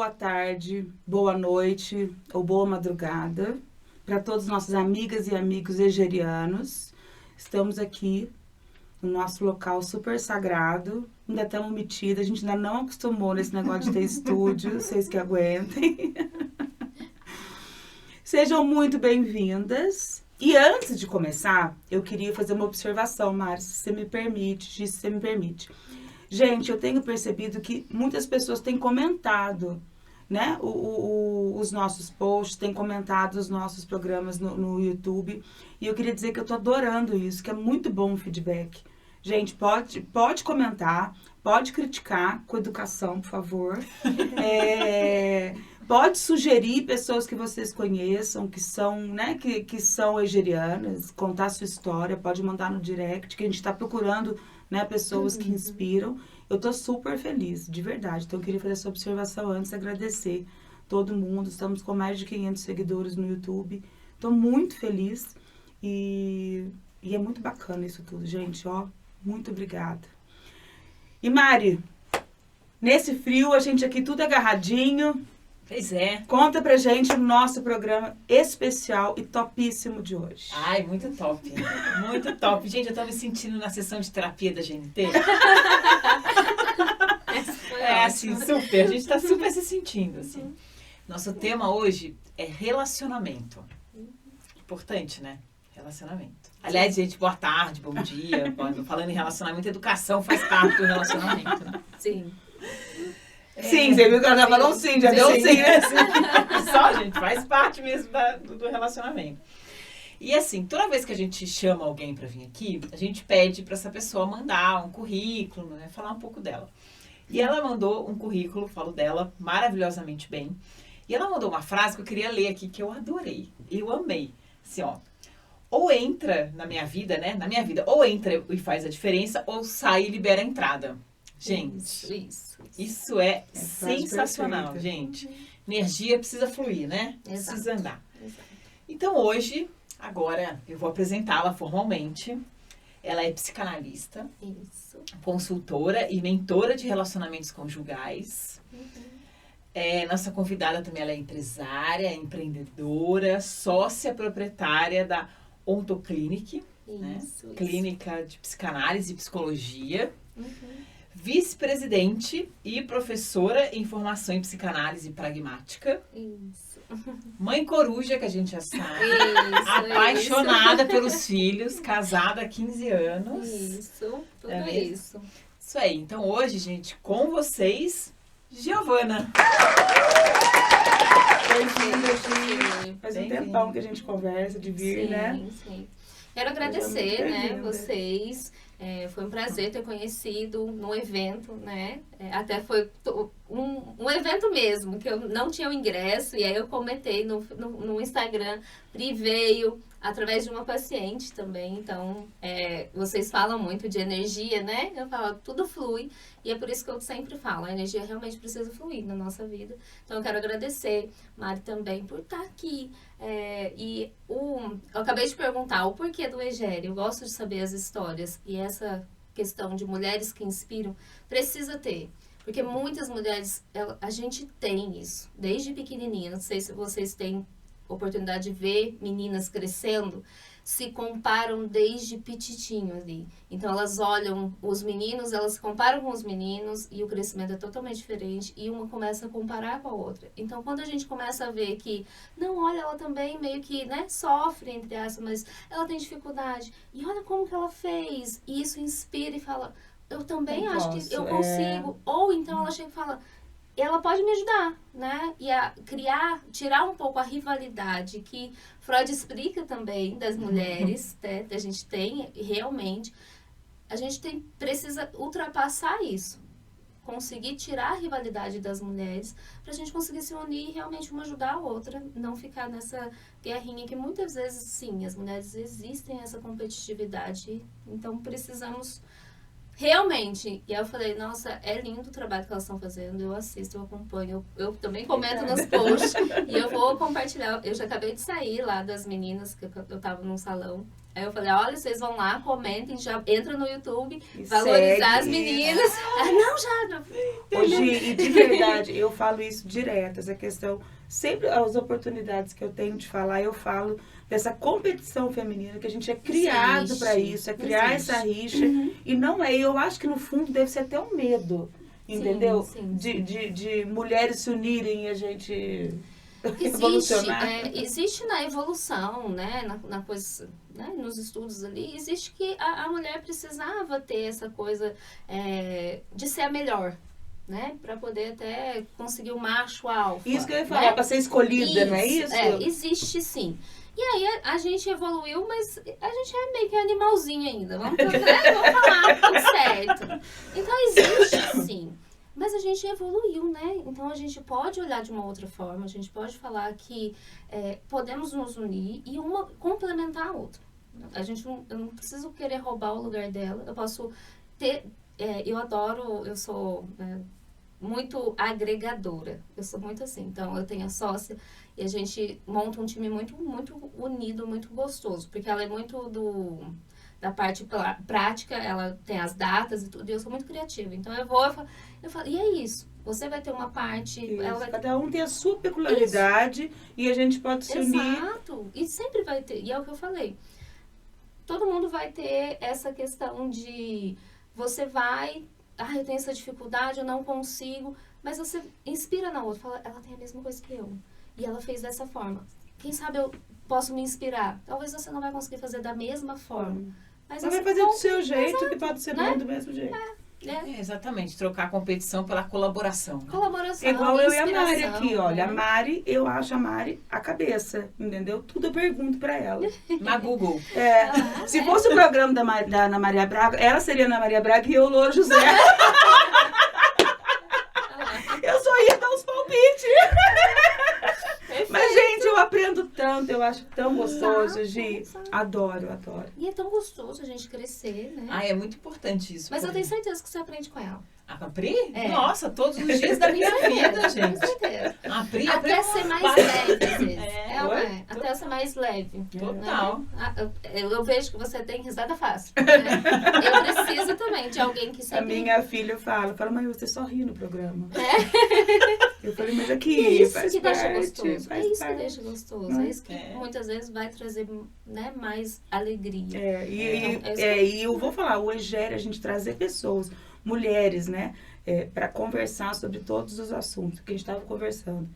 boa tarde, boa noite ou boa madrugada para todas as nossas amigas e amigos egerianos. Estamos aqui no nosso local super sagrado, ainda estamos metidos, a gente ainda não acostumou nesse negócio de ter estúdio, vocês que aguentem. Sejam muito bem-vindas. E antes de começar, eu queria fazer uma observação, Mari, se você me permite, Gi, se você me permite. Gente, eu tenho percebido que muitas pessoas têm comentado, né, os nossos posts, têm comentado os nossos programas no YouTube. E eu queria dizer que eu tô adorando isso, que é muito bom o feedback. Gente, pode comentar, pode criticar com educação, por favor. Pode sugerir pessoas que vocês conheçam, que são, né, que são egerianas, contar a sua história, pode mandar no direct, que a gente está procurando, né, pessoas que inspiram. Eu tô super feliz, de verdade. Então, eu queria fazer essa observação antes, agradecer todo mundo. Estamos com mais de 500 seguidores no YouTube. Tô muito feliz e é muito bacana isso tudo, gente, ó. Muito obrigada. E Mari, nesse frio, a gente aqui tudo agarradinho. Pois é. Conta pra gente o nosso programa especial e topíssimo de hoje. Ai, muito top. Muito top. Gente, eu tô me sentindo na sessão de terapia da GNT. Assim, super. A gente tá super se sentindo, assim. Nosso tema hoje é relacionamento. Importante, né? Relacionamento. Aliás, gente, boa tarde, bom dia. Falando em relacionamento, educação faz parte do relacionamento, né? Sim. Sim, você viu que ela já falou sim, já deu sim, né? Só, gente, faz parte mesmo do relacionamento. E assim, toda vez que a gente chama alguém para vir aqui, a gente pede para essa pessoa mandar um currículo, né? Falar um pouco dela. E ela mandou um currículo, falo dela, maravilhosamente bem. E ela mandou uma frase que eu queria ler aqui, que eu adorei. Eu amei. Assim, ó. Ou entra na minha vida, né? Na minha vida, ou entra e faz a diferença, ou sai e libera a entrada. Gente, isso é sensacional, perfeita. gente. Energia precisa fluir, né? Exato. Precisa andar. Exato. Então hoje, agora, eu vou apresentá-la formalmente. Ela é psicanalista, Isso. consultora e mentora de relacionamentos conjugais. Nossa convidada também, ela é empresária, empreendedora, sócia proprietária da Ontoclinic, né? Isso. Clínica de psicanálise e psicologia. Vice-presidente e professora em formação em psicanálise pragmática. Isso. Mãe coruja, que a gente já sabe. Isso. Apaixonada pelos filhos, casada há 15 anos. Isso. Tudo É mesmo? isso. Isso aí. Então hoje, gente, com vocês, Giovana. Bem-vinda, Gi. Faz um Bem-vinda. tempão que a gente conversa de vir, né? Sim. Quero agradecer, Seja muito né, bem-vinda. vocês. Foi um prazer ter conhecido no evento, né? Até foi um evento mesmo, que eu não tinha o ingresso, e aí eu comentei no Instagram, Pri veio através de uma paciente também. Então, vocês falam muito de energia, né? Eu falo, tudo flui, e é por isso que eu sempre falo, a energia realmente precisa fluir na nossa vida. Então, eu quero agradecer, Mari, também, por estar aqui. Eu acabei de perguntar o porquê do Egério. Eu gosto de saber as histórias, e essa questão de mulheres que inspiram precisa ter, porque muitas mulheres, a gente tem isso desde pequenininha. Não sei se vocês têm oportunidade de ver meninas crescendo, se comparam desde pititinho ali. Então elas olham os meninos, elas se comparam com os meninos, e o crescimento é totalmente diferente, e uma começa a comparar com a outra. Então quando a gente começa a ver que, não, olha, ela também meio que, né, sofre, entre aspas, mas ela tem dificuldade, e olha como que ela fez, e isso inspira e fala, eu também Eu acho posso, que eu consigo. Ou então ela chega e fala, ela pode me ajudar, né? E tirar um pouco a rivalidade que Freud explica também das mulheres, né? A gente tem, realmente, precisa ultrapassar isso. Conseguir tirar a rivalidade das mulheres pra gente conseguir se unir e realmente uma ajudar a outra, não ficar nessa guerrinha que muitas vezes, sim, as mulheres existem essa competitividade, então precisamos realmente. E aí eu falei, nossa, é lindo o trabalho que elas estão fazendo, eu assisto, eu acompanho, eu também comento nos posts, e eu vou compartilhar. Eu já acabei de sair lá das meninas, que eu tava num salão, Aí eu falei, olha, vocês vão lá, comentem, já entra no YouTube, E valorizar segue. as meninas. Ah, não, já. Hoje, e de verdade, eu falo isso direto, essa questão, sempre as oportunidades que eu tenho de falar, eu falo dessa competição feminina, que a gente é criado Existe. para isso, é criar Existe. essa rixa, e não é, eu acho que no fundo deve ser até um medo, entendeu? Sim. De mulheres se unirem e a gente Existe, evolucionar. existe na evolução, né, na coisa, né, nos estudos ali, existe que a mulher precisava ter essa coisa de ser a melhor, né, para poder até conseguir o macho alfa. Isso que eu ia falar, né? para ser escolhida, não é isso? Existe sim. E aí a gente evoluiu, mas a gente é meio que animalzinho ainda, vamos falar tudo certo. Então existe sim. Mas a gente evoluiu, né? Então a gente pode olhar de uma outra forma, a gente pode falar que podemos nos unir e uma complementar a outra. Eu não preciso querer roubar o lugar dela, eu posso ter. Eu sou muito agregadora, eu sou muito assim. Então eu tenho a sócia e a gente monta um time muito, muito unido, muito gostoso, porque ela é muito da parte prática, ela tem as datas e tudo, e eu sou muito criativa. Então eu falo, e é isso. Você vai ter uma parte... Isso, ela vai ter... cada um tem a sua peculiaridade e a gente pode se unir. Exato. E sempre vai ter. E é o que eu falei. Todo mundo vai ter essa questão de... Você vai... eu tenho essa dificuldade, eu não consigo. Mas você inspira na outra. Fala, ela tem a mesma coisa que eu. E ela fez dessa forma. Quem sabe eu posso me inspirar. Talvez você não vai conseguir fazer da mesma forma. Mas Você vai você fazer do seu jeito, Exato, que pode ser né? bom do mesmo jeito. Exatamente, trocar a competição pela colaboração. Né? Colaboração, Igual eu e a Mari inspiração, aqui, olha. A né? Mari, eu acho a Mari a cabeça, entendeu? Tudo eu pergunto pra ela. Na Google. Se fosse o programa da Ana Maria Braga, ela seria Ana Maria Braga e eu, Louro José. Eu só ia dar os palpites. Mas, gente, eu aprendo tanto, eu acho tão gostoso, Gi. Exato. Adoro. E é tão gostoso a gente crescer, né? É muito importante isso. Mas eu tenho certeza que você aprende com ela. A Pri? É. Nossa, todos os dias da minha vida, gente. Com certeza. A Pri Até é ser mais uma- leve, às vezes. Oi? Até ser mais leve. Total. Né? Eu vejo que você tem risada fácil. Né? Eu preciso também de alguém que A sempre... minha filha fala, mãe, você só ri no programa. Eu falei, mas E aqui, é isso faz que parte, deixa gostoso. faz É isso que parte. deixa gostoso. Né? É isso que muitas vezes vai trazer, né, mais alegria. E eu vou falar, o EGERE, a gente trazer pessoas, mulheres, né, para conversar sobre todos os assuntos que a gente estava conversando.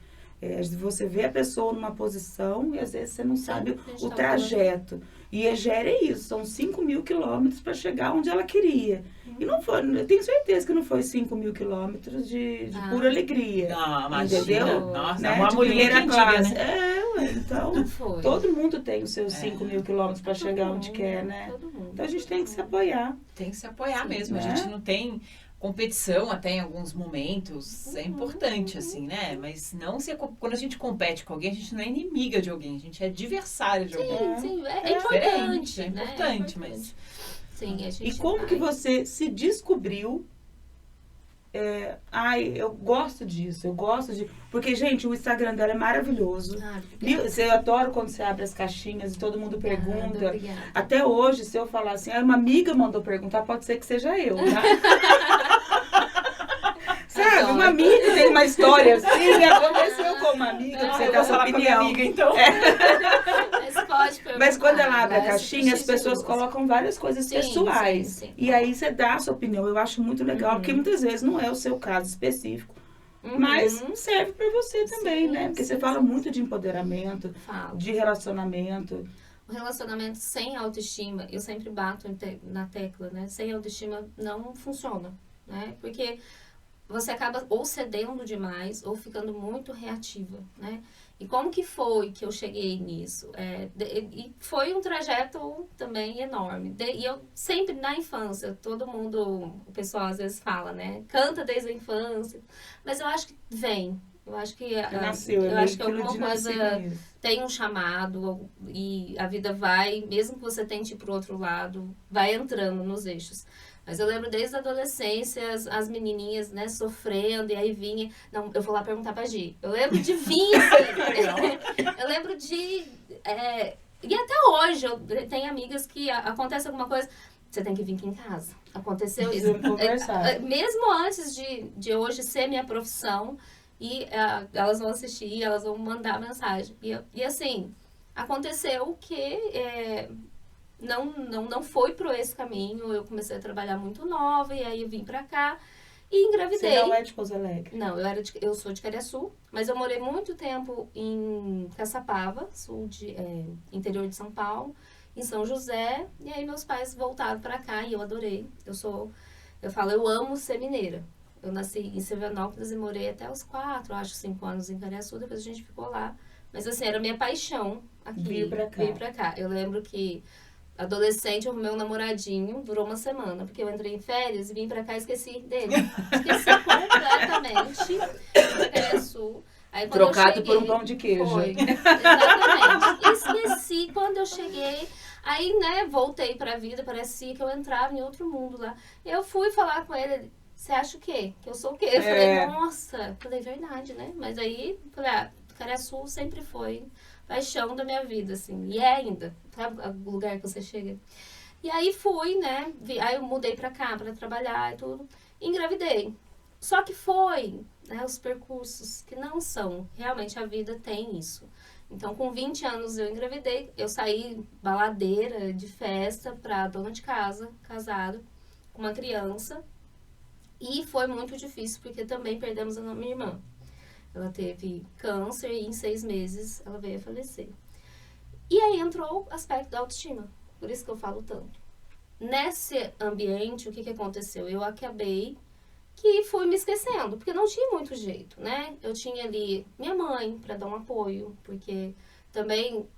Você vê a pessoa numa posição e às vezes você não sabe a gente o tava trajeto. E EGERE é isso, são 5.000 quilômetros para chegar onde ela queria. E não foi, eu tenho certeza que não foi 5.000 quilômetros de pura alegria. Não, imagina. Entendeu? Nossa, Né? uma De mulher primeira que classe. diga, né? Então, Não foi. todo mundo tem os seus 5.000 quilômetros para Todo chegar mundo, onde quer, né? todo mundo. Então a gente tem que se apoiar. Tem que se apoiar Sim, mesmo. A né? gente não tem competição até em alguns momentos. É importante, assim, né? Mas não se... Quando a gente compete com alguém, a gente não é inimiga de alguém. A gente é adversária de alguém. Sim, é É importante. diferente, é né? importante, mas- Sim, a gente E como que vai- você se descobriu? Eu gosto disso, eu gosto de... Porque, gente, o Instagram dela é maravilhoso. obrigada. Eu adoro quando você abre as caixinhas e todo mundo pergunta. Obrigada. Até hoje, se eu falar assim, uma amiga mandou perguntar, pode ser que seja eu, tá? Sabe, Adoro. uma amiga tem uma história assim, aconteceu com uma amiga, pra você Eu dar vou sua falar com a minha opinião. amiga, então. Mas pode perguntar. Mas quando ela abre a mas caixinha, as pessoas justifica. colocam várias coisas Sim, pessoais. sim, sim. E aí você dá a sua opinião. Eu acho muito legal, porque muitas vezes não é o seu caso específico. Mas serve pra você também, Sim, né? Porque você sim, fala sim. muito de empoderamento, Falo. de relacionamento. O relacionamento sem autoestima, eu sempre bato na tecla, né? Sem autoestima não funciona, né? Porque você acaba ou cedendo demais ou ficando muito reativa, né? E como que foi que eu cheguei nisso? E foi um trajeto também enorme. E eu sempre, na infância, todo mundo, o pessoal às vezes fala, né? Canta desde a infância. Mas eu acho que vem. Eu acho que, Nasceu, eu meio acho que aquilo alguma de nascer coisa com isso. tem um chamado e a vida vai, mesmo que você tente ir pro outro lado, vai entrando nos eixos. Mas eu lembro desde a adolescência, as menininhas, né, sofrendo, e aí vinha... Não, eu vou lá perguntar pra Gi. Eu lembro de vir, assim, eu lembro de E até hoje, eu tenho amigas que acontece alguma coisa, você tem que vir aqui em casa. Aconteceu isso. Precisamos conversar. Mesmo antes de hoje ser minha profissão, e elas vão assistir, elas vão mandar mensagem. E assim, aconteceu que não foi por esse caminho. Eu comecei a trabalhar muito nova, e aí eu vim pra cá e engravidei. Você não é de Pouso Alegre? Não, eu sou de Cariaçu, mas eu morei muito tempo em Caçapava, interior de São Paulo, em São José, e aí meus pais voltaram pra cá e eu adorei. Eu amo ser mineira. Eu nasci em Silvanópolis e morei até os 5 anos em Cariaçu, depois a gente ficou lá. Mas assim, era minha paixão aqui. Vir pra cá. Eu lembro que adolescente, eu arrumei um namoradinho, durou uma semana, porque eu entrei em férias e vim pra cá e esqueci dele. Esqueci completamente. Vim pra Cariaçu. Aí, quando Trocado por um pão de queijo. Foi, exatamente. Esqueci quando eu cheguei. Aí, né, voltei pra vida, parecia que eu entrava em outro mundo lá. Eu fui falar com ele, você acha o quê? Que eu sou o quê? Eu falei, nossa, falei, verdade, né? Mas aí, falei, Cariaçu sempre foi paixão da minha vida, assim. E é ainda, sabe o lugar que você chega? E aí fui, né? Aí eu mudei pra cá pra trabalhar e tudo. Engravidei. Só que foi, né, os percursos que não são. Realmente a vida tem isso. Então, com 20 anos eu engravidei. Eu saí baladeira de festa pra dona de casa, casada, com uma criança. E foi muito difícil, porque também perdemos a minha irmã. Ela teve câncer e em 6 meses ela veio a falecer. E aí entrou o aspecto da autoestima. Por isso que eu falo tanto. Nesse ambiente, o que aconteceu? Eu acabei que fui me esquecendo, porque não tinha muito jeito, né? Eu tinha ali minha mãe para dar um apoio, porque também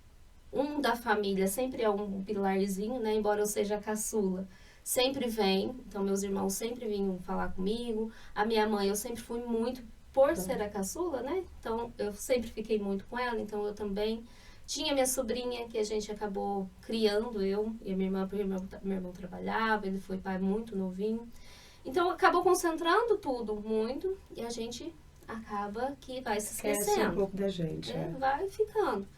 da família sempre é um pilarzinho, né? Embora eu seja a caçula, sempre vem. Então, meus irmãos sempre vinham falar comigo. A minha mãe, eu sempre fui muito, por ser a caçula, né? Então, eu sempre fiquei muito com ela. Então, eu também tinha minha sobrinha, que a gente acabou criando, eu e a minha irmã, porque meu irmão trabalhava, ele foi pai muito novinho. Então, acabou concentrando tudo muito e a gente acaba que vai se esquecendo. Esquece um pouco da gente. Vai ficando.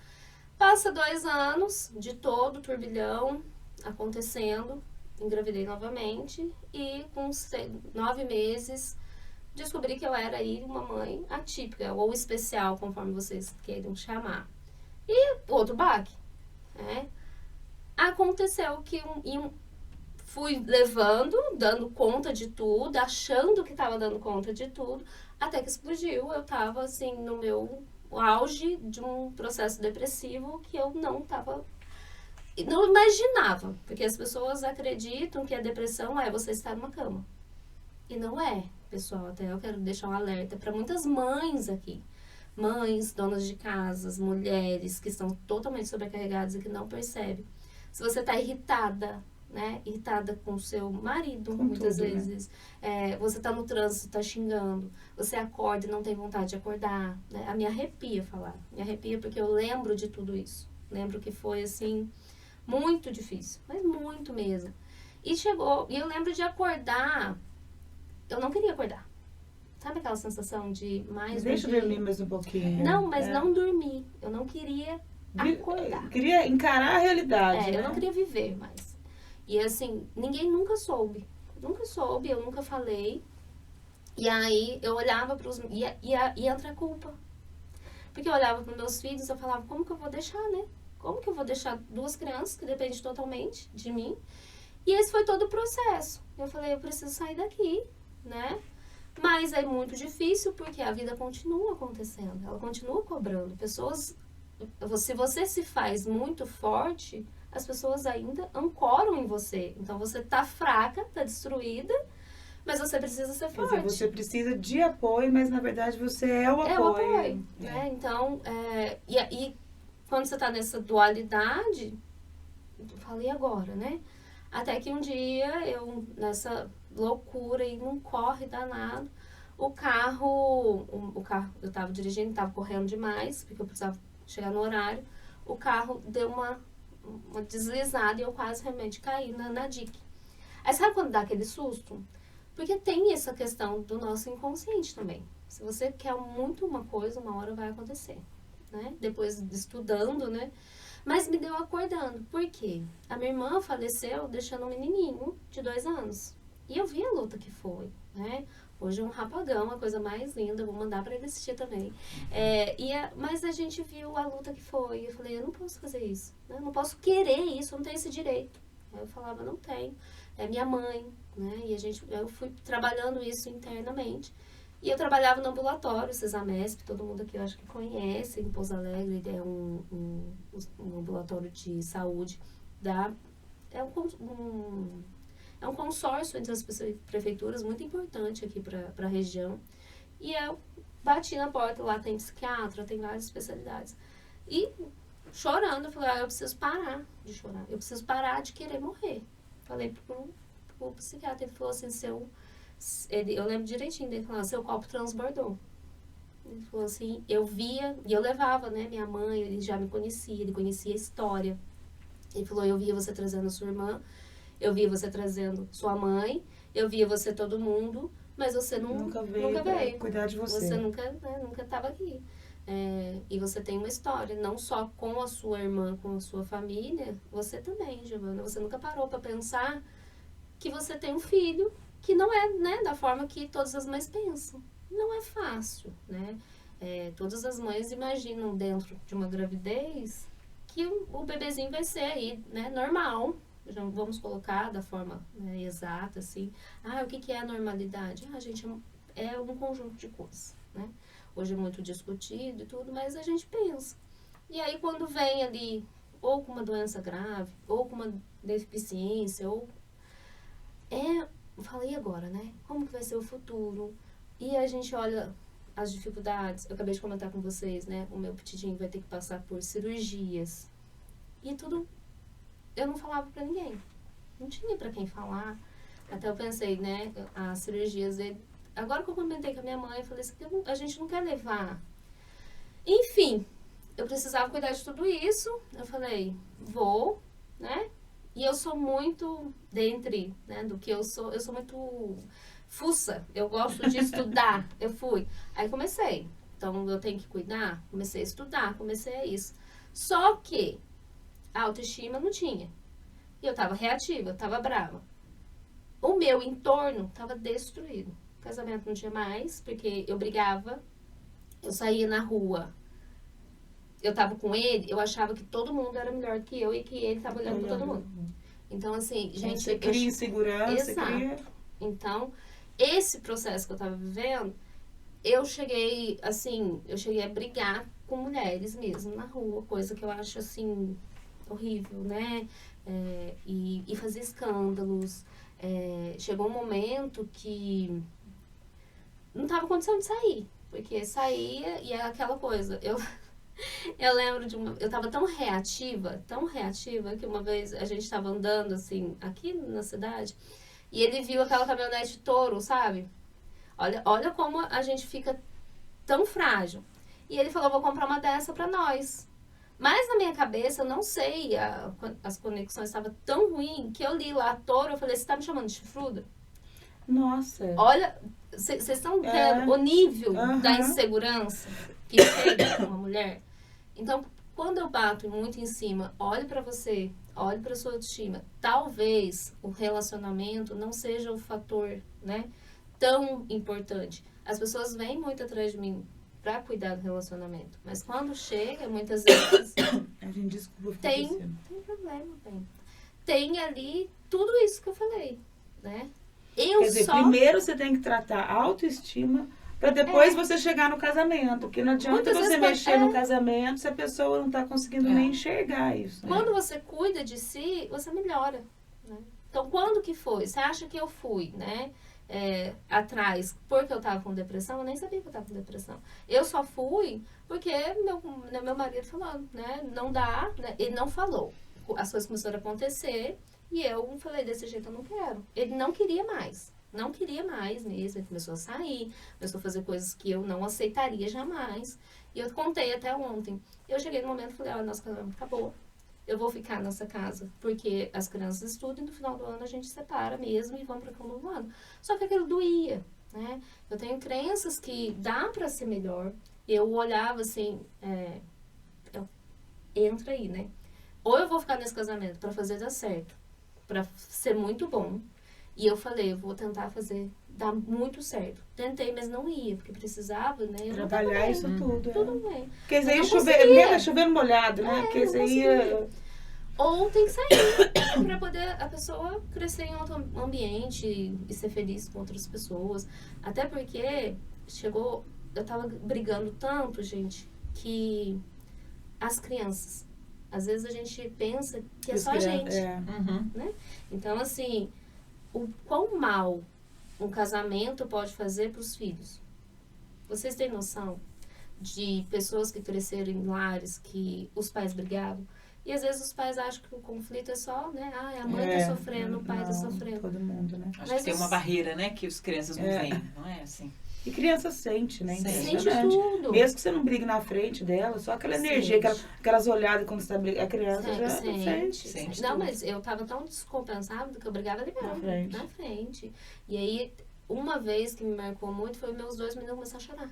Passa 2 anos de todo o turbilhão acontecendo, engravidei novamente e com 9 meses descobri que eu era aí uma mãe atípica ou especial, conforme vocês queiram chamar. E outro baque, né? Aconteceu que fui levando, dando conta de tudo, achando que estava dando conta de tudo, até que explodiu. Eu estava assim no meu auge de um processo depressivo que eu não imaginava, porque as pessoas acreditam que a depressão é você estar numa cama. E não é, pessoal. Até eu quero deixar um alerta para muitas mães aqui. Mães, donas de casas, mulheres que estão totalmente sobrecarregadas e que não percebem. Se você está irritada, né? Irritada com o seu marido, Com muitas tudo, vezes. Né? Você está no trânsito, está xingando. Você acorda e não tem vontade de acordar. Né? Me arrepia falar. Me arrepia porque eu lembro de tudo isso. Lembro que foi, assim, muito difícil. Mas muito mesmo. E chegou... E eu lembro de acordar... Eu não queria acordar. Sabe aquela sensação de mais... Deixa eu dormir mais um pouquinho. Não, mas não dormir. Eu não queria acordar. Queria encarar a realidade, né? Eu não queria viver mais. E assim, ninguém nunca soube. Nunca soube, eu nunca falei. E aí, eu olhava para os... E entra a culpa. Porque eu olhava para meus filhos e eu falava, como que eu vou deixar, né? Como que eu vou deixar 2 crianças que dependem totalmente de mim? E esse foi todo o processo. Eu falei, eu preciso sair daqui, né? Mas é muito difícil porque a vida continua acontecendo. Ela continua cobrando. Pessoas... Se você se faz muito forte, as pessoas ainda ancoram em você. Então, você tá fraca, tá destruída, mas você precisa ser forte. Quer dizer, você precisa de apoio, mas na verdade você é o apoio. É o apoio, né? Então, e quando você tá nessa dualidade, eu falei agora, né? Até que um dia, eu, nessa loucura e num corre danado, o carro, eu tava dirigindo, tava correndo demais, porque eu precisava chegar no horário, o carro deu uma deslizada e eu quase realmente caí na dique. Aí sabe quando dá aquele susto? Porque tem essa questão do nosso inconsciente também. Se você quer muito uma coisa, uma hora vai acontecer, né? Depois estudando, né? Mas me deu acordando. Por quê? A minha irmã faleceu deixando um menininho de 2 anos. E eu vi a luta que foi, né? Hoje é um rapagão, a coisa mais linda. Vou mandar pra ele assistir também. Mas a gente viu a luta que foi. Eu falei, eu não posso fazer isso. Né? Eu não posso querer isso, eu não tenho esse direito. Aí eu falava, não tenho. É minha mãe, né? E eu fui trabalhando isso internamente. E eu trabalhava no ambulatório, Cesamesp, todo mundo aqui eu acho que conhece, em Pouso Alegre, é um ambulatório de saúde é um consórcio entre as prefeituras muito importante aqui para a região. E eu bati na porta, lá tem psiquiatra, tem várias especialidades. E chorando, eu falei, eu preciso parar de chorar, eu preciso parar de querer morrer. Falei pro psiquiatra, ele falou assim, eu lembro direitinho dele falando, seu copo transbordou. Ele falou assim, eu via, e eu levava, né, minha mãe, ele já me conhecia, ele conhecia a história. Ele falou, eu via você trazendo sua irmã, eu via você trazendo sua mãe, eu via você todo mundo, mas você nunca veio cuidar de você. Você nunca estava aqui. E você tem uma história, não só com a sua irmã, com a sua família, você também, Giovana. Você nunca parou para pensar que você tem um filho que não é, né, da forma que todas as mães pensam. Não é fácil, né? Todas as mães imaginam dentro de uma gravidez que o bebezinho vai ser aí, né, normal. Já vamos colocar da forma, né, exata, assim. O que é a normalidade? Gente, é um conjunto de coisas, né? Hoje é muito discutido e tudo, mas a gente pensa. E aí, quando vem ali, ou com uma doença grave, ou com uma deficiência, falei agora, né? Como que vai ser o futuro? E a gente olha as dificuldades. Eu acabei de comentar com vocês, né? O meu petidinho vai ter que passar por cirurgias. E tudo, eu não falava pra ninguém. Não tinha pra quem falar. Até eu pensei, né? As cirurgias dele. Agora que eu comentei com a minha mãe, eu falei assim, a gente não quer levar. Enfim, eu precisava cuidar de tudo isso. Eu falei, vou, né? E eu sou muito, dentre, né, do que eu sou muito fuça. Eu gosto de estudar. Eu fui. Aí comecei. Então, eu tenho que cuidar. Comecei a estudar, comecei a isso. Só que a autoestima não tinha. E eu tava reativa, eu tava brava. O meu entorno tava destruído. O casamento não tinha mais, porque eu brigava. Eu saía na rua. Eu tava com ele, eu achava que todo mundo era melhor que eu e que ele tava olhando pra todo mundo. Então, assim, gente... Você cria insegurança, cria... Então, esse processo que eu tava vivendo, eu cheguei a brigar com mulheres mesmo na rua, coisa que eu acho, assim, horrível, né? E fazer escândalos. Chegou um momento que não tava condição de sair, porque saía e era aquela coisa, eu lembro eu tava tão reativa, que uma vez a gente tava andando, assim, aqui na cidade, e ele viu aquela caminhonete Toro, sabe? Olha como a gente fica tão frágil. E ele falou, vou comprar uma dessa pra nós. Mas na minha cabeça, eu não sei, as conexões estavam tão ruins, que eu li lá Toro, eu falei, você tá me chamando de chifruda? Nossa. Olha, vocês estão vendo o nível da insegurança que chega com uma mulher? Então, quando eu bato muito em cima, olhe pra você, olhe pra sua autoestima. Talvez o relacionamento não seja o fator, né, tão importante. As pessoas vêm muito atrás de mim pra cuidar do relacionamento. Mas quando chega, muitas vezes... A gente desculpa. Tem problema, bem. Tem ali tudo isso que eu falei, né? Quer dizer, primeiro você tem que tratar a autoestima para depois você chegar no casamento. Porque não adianta você mexer no casamento se a pessoa não está conseguindo nem enxergar isso. Quando você cuida de si, você melhora. Né? Então, quando que foi? Você acha que eu fui, né? Atrás, porque eu estava com depressão? Eu nem sabia que eu estava com depressão. Eu só fui porque meu marido falou, né? Não dá, né? Ele não falou. As coisas começaram a acontecer. E eu falei, desse jeito eu não quero. Ele não queria mais. Não queria mais mesmo. Ele começou a sair, começou a fazer coisas que eu não aceitaria jamais. E eu contei até ontem. Eu cheguei no momento e falei, nosso casamento acabou. Eu vou ficar nessa casa, porque as crianças estudam e no final do ano a gente separa mesmo e vamos para o novo ano. Só que aquilo doía, né? Eu tenho crenças que dá para ser melhor. Eu olhava assim, entra aí, né? ou eu vou ficar nesse casamento pra fazer dar certo, pra ser muito bom. E eu falei, eu vou tentar fazer dar muito certo. Tentei, mas não ia, porque precisava, né? Eu não Trabalhar isso Uhum. tudo. tudo bem. Porque isso aí Mas não mesmo chovendo molhado, né? Porque não isso aí... Ou tem que sair pra poder a pessoa crescer em outro ambiente e ser feliz com outras pessoas. Até porque eu tava brigando tanto, gente, que as crianças, às vezes a gente pensa que é só a gente. Uhum. Então, assim, o quão mal um casamento pode fazer pros filhos. Vocês têm noção de pessoas que cresceram em lares que os pais brigavam? E às vezes os pais acham que o conflito é só, né? Ah, a mãe tá sofrendo, o pai tá sofrendo. Todo mundo, né? Acho Mas que tem os- uma barreira, né? Que as crianças não veem, não é assim? E criança sente, né? Sente Sente Impressionante. tudo. Mesmo que você não brigue na frente dela, só aquela energia, Sente. aquelas olhadas quando você tá brigando, a criança já sente. Sente Não, tudo. mas eu tava tão descompensada que eu brigava ali mesmo, Na frente. na frente. E aí, uma vez que me marcou muito foi meus 2 meninos começaram a chorar.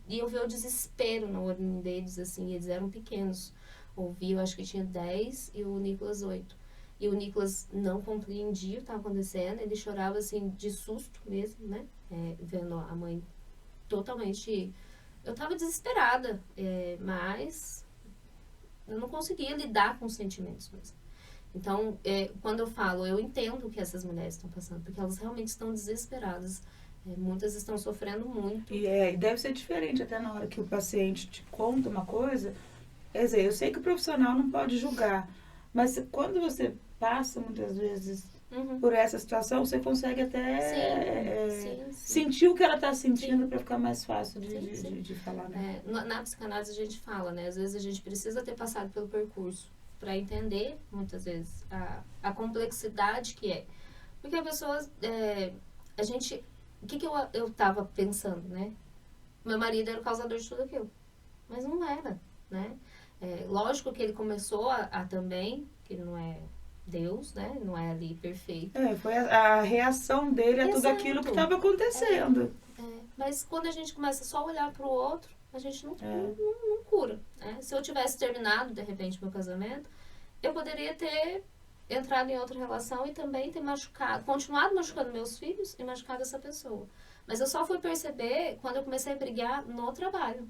E eu vi o desespero no olho deles, assim, eles eram pequenos. Ouvi, eu acho que tinha 10 e o Nicolas 8. E o Nicolas não compreendia o que estava acontecendo, ele chorava, assim, de susto mesmo, né? Vendo a mãe totalmente... Eu tava desesperada, mas eu não conseguia lidar com os sentimentos mesmo. Então, quando eu falo, eu entendo o que essas mulheres estão passando, porque elas realmente estão desesperadas. Muitas estão sofrendo muito. E deve ser diferente até na hora que o paciente te conta uma coisa. Quer dizer, eu sei que o profissional não pode julgar, mas quando você passa muitas vezes Uhum. por essa situação, você consegue até Sim. sentir o que ela está sentindo para ficar mais fácil Sim. de falar. Né? Na psicanálise a gente fala, né? Às vezes a gente precisa ter passado pelo percurso para entender, muitas vezes, a complexidade que é. Porque a pessoa, a gente... O que eu tava pensando, né? Meu marido era o causador de tudo aquilo. Mas não era, né? Lógico que ele começou a também, que ele não é Deus, né? Não é ali perfeito. Foi a reação dele a tudo Exato. aquilo que estava acontecendo. Mas quando a gente começa só a olhar pro outro, a gente não cura. Né? Se eu tivesse terminado, de repente, meu casamento, eu poderia ter entrado em outra relação e também ter machucado, continuado machucando meus filhos e machucado essa pessoa. Mas eu só fui perceber quando eu comecei a brigar no trabalho.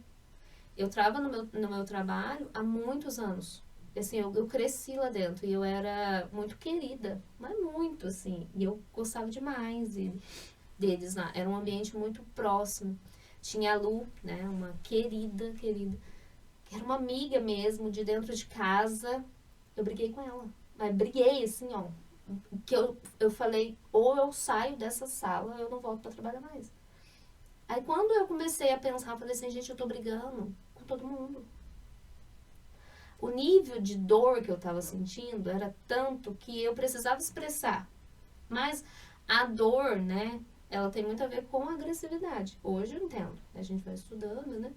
Eu estava no meu trabalho há muitos anos. Assim, eu cresci lá dentro e eu era muito querida, mas muito, assim. E eu gostava demais deles lá. Era um ambiente muito próximo. Tinha a Lu, né, uma querida, que era uma amiga mesmo, de dentro de casa. Eu briguei com ela. Mas briguei, assim, ó. Que eu falei, ou eu saio dessa sala, ou eu não volto para trabalhar mais. Aí quando eu comecei a pensar, eu falei assim, gente, eu tô brigando com todo mundo. O nível de dor que eu tava sentindo era tanto que eu precisava expressar. Mas a dor, né, ela tem muito a ver com a agressividade. Hoje eu entendo, a gente vai estudando, né?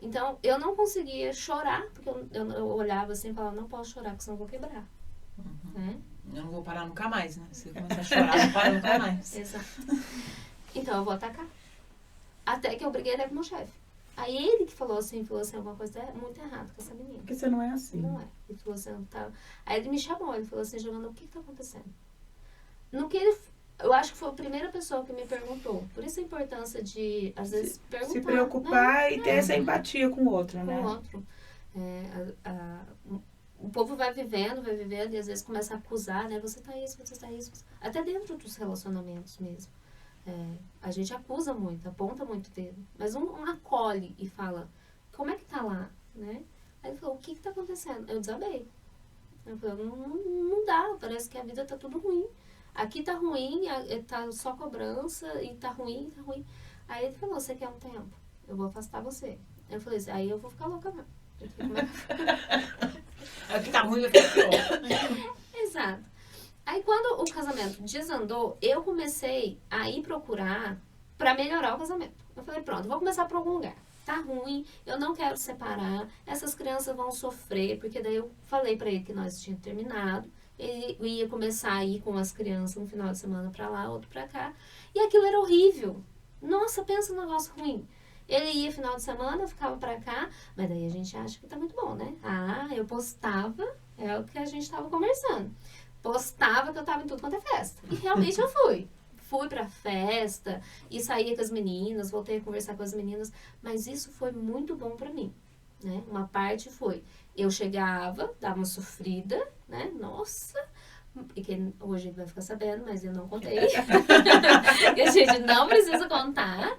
Então, eu não conseguia chorar, porque eu olhava assim e falava, não posso chorar, porque senão eu vou quebrar. Né? Eu não vou parar nunca mais, né? Se eu começar a chorar, eu não paro nunca mais. Exato. Então, eu vou atacar. Até que eu briguei até com o meu chefe. Aí ele que falou assim, alguma coisa muito errada com essa menina. Porque você não é assim. Não é. Ele falou assim, tá... Aí ele me chamou, ele falou assim, Giovana, o que tá acontecendo? No que ele... Eu acho que foi a primeira pessoa que me perguntou. Por isso a importância de, às vezes, perguntar. Se preocupar e ter essa empatia com o outro, né? Com o outro. O povo vai vivendo, e às vezes começa a acusar, né? Você tá isso. Até dentro dos relacionamentos mesmo. A gente acusa muito, aponta muito dedo. Mas um acolhe e fala, como é que tá lá, né? Aí ele falou, o que tá acontecendo? Eu desabei. Eu falei, não dá, parece que a vida tá tudo ruim. Aqui tá ruim, tá só cobrança, e tá ruim. Aí ele falou, você quer um tempo? Eu vou afastar você. Eu falei assim, aí eu vou ficar louca mesmo. É o que tá ruim, vai ficar pior. Exato. Aí quando o casamento desandou, eu comecei a ir procurar pra melhorar o casamento. Eu falei, pronto, vou começar por algum lugar. Tá ruim, eu não quero separar, essas crianças vão sofrer, porque daí eu falei pra ele que nós tínhamos terminado, ele ia começar a ir com as crianças um final de semana pra lá, outro pra cá, e aquilo era horrível. Nossa, pensa num negócio ruim. Ele ia final de semana, ficava pra cá, mas daí a gente acha que tá muito bom, né? Eu postava É o que a gente tava conversando. Postava que eu tava em tudo quanto é festa. E realmente eu fui. Fui pra festa e saía com as meninas, voltei a conversar com as meninas. Mas isso foi muito bom pra mim, né? Uma parte foi, eu chegava, dava uma sofrida, né? Nossa! E que hoje ele vai ficar sabendo, mas eu não contei. E a gente não precisa contar.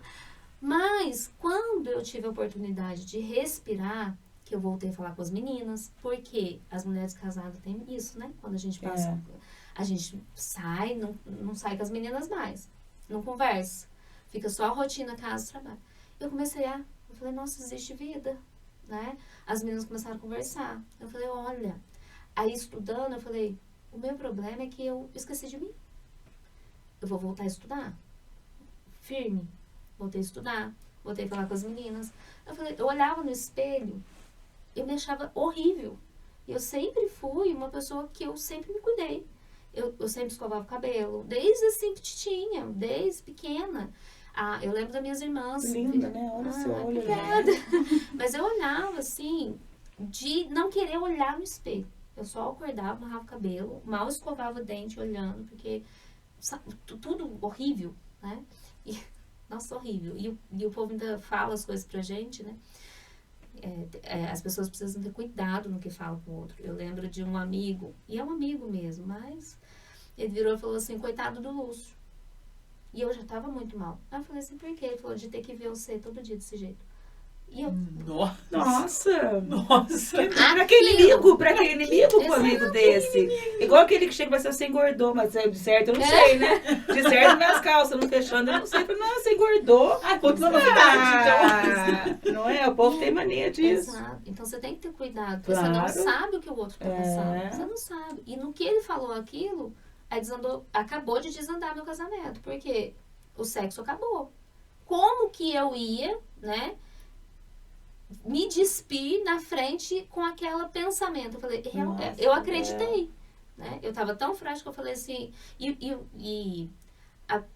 Mas quando eu tive a oportunidade de respirar, que eu voltei a falar com as meninas, porque as mulheres casadas têm isso, né? Quando a gente passa, a gente sai, não sai com as meninas mais, não conversa, fica só a rotina, casa, trabalho. Eu falei, nossa, existe vida, né? As meninas começaram a conversar. Eu falei, olha, aí estudando, eu falei, o meu problema é que eu esqueci de mim. Eu vou voltar a estudar, firme. Voltei a estudar, voltei a falar com as meninas. Eu olhava no espelho, eu me achava horrível. Eu sempre fui uma pessoa que eu sempre me cuidei. Eu sempre escovava o cabelo, desde assim petitinha, desde pequena. Ah, eu lembro das minhas irmãs. Linda, né? Olha o seu olho. Obrigada. Mas eu olhava assim, de não querer olhar no espelho. Eu só acordava, amarrava o cabelo, mal escovava o dente olhando, porque sabe, tudo horrível, né? Nossa, horrível. E o povo ainda fala as coisas pra gente, né? As pessoas precisam ter cuidado no que falam com o outro. Eu lembro de um amigo, e é um amigo mesmo, mas ele virou e falou assim, coitado do Lúcio. E eu já tava muito mal. Aí eu falei assim, por quê? Ele falou, de ter que ver você todo dia desse jeito. E eu... Nossa! Nossa! Pra que inimigo com um amigo desse? Igual aquele que chega pra você engordou, mas de certo eu não sei, né? De certo minhas calças não fechando, eu não sei. Falei, nossa, você engordou. Ah, conta uma novidade, então. Não é? O povo tem mania disso. Exato. Então você tem que ter cuidado, porque Claro. você não sabe o que o outro tá passando. Você não sabe. E no que ele falou aquilo, aí acabou de desandar meu casamento, porque o sexo acabou. Como que eu ia, né? Me despir na frente com aquele pensamento. Eu falei, eu acreditei, né? Eu tava tão frágil que eu falei assim,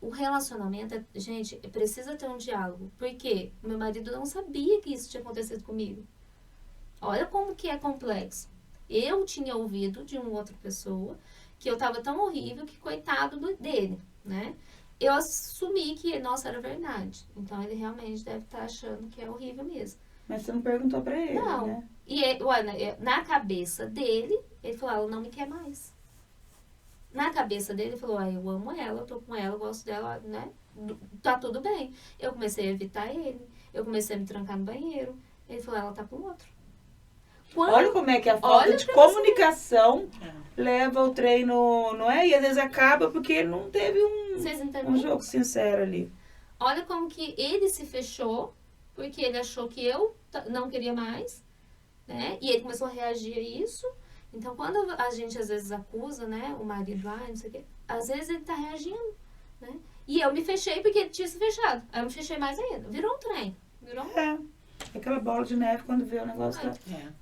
o relacionamento, gente, precisa ter um diálogo, porque meu marido não sabia que isso tinha acontecido comigo. Olha como que é complexo. Eu tinha ouvido de uma outra pessoa que eu tava tão horrível que coitado dele, né? Eu assumi que, nossa, era verdade. Então ele realmente deve estar achando que é horrível mesmo. Mas você não perguntou pra ele, Não. né? E na cabeça dele, ele falou, ela não me quer mais. Na cabeça dele, ele falou, eu amo ela, eu tô com ela, eu gosto dela, né? Tá tudo bem. Eu comecei a evitar ele, eu comecei a me trancar no banheiro. Ele falou, ela tá com outro. Olha como é que a falta de comunicação leva o treino, não é? E às vezes acaba porque não teve um jogo sincero ali. Olha como que ele se fechou, porque ele achou que eu não queria mais, né? E ele começou a reagir a isso. Então, quando a gente às vezes acusa, né, o marido, não sei o quê, às vezes ele tá reagindo, né? E eu me fechei porque ele tinha se fechado. Aí eu me fechei mais ainda. Virou um trem. Aquela bola de neve quando vê o negócio da...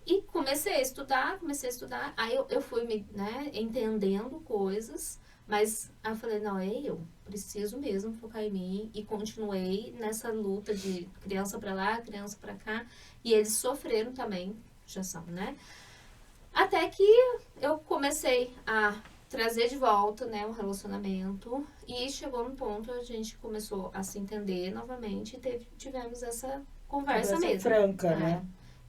E comecei a estudar. Aí eu fui entendendo coisas, mas aí eu falei, não, eu preciso mesmo focar em mim. E continuei nessa luta de criança pra lá, criança pra cá. E eles sofreram também, já são, né? Até que eu comecei a trazer de volta, né, um relacionamento. E chegou num ponto, a gente começou a se entender novamente e tivemos essa conversa mesmo. Franca, né?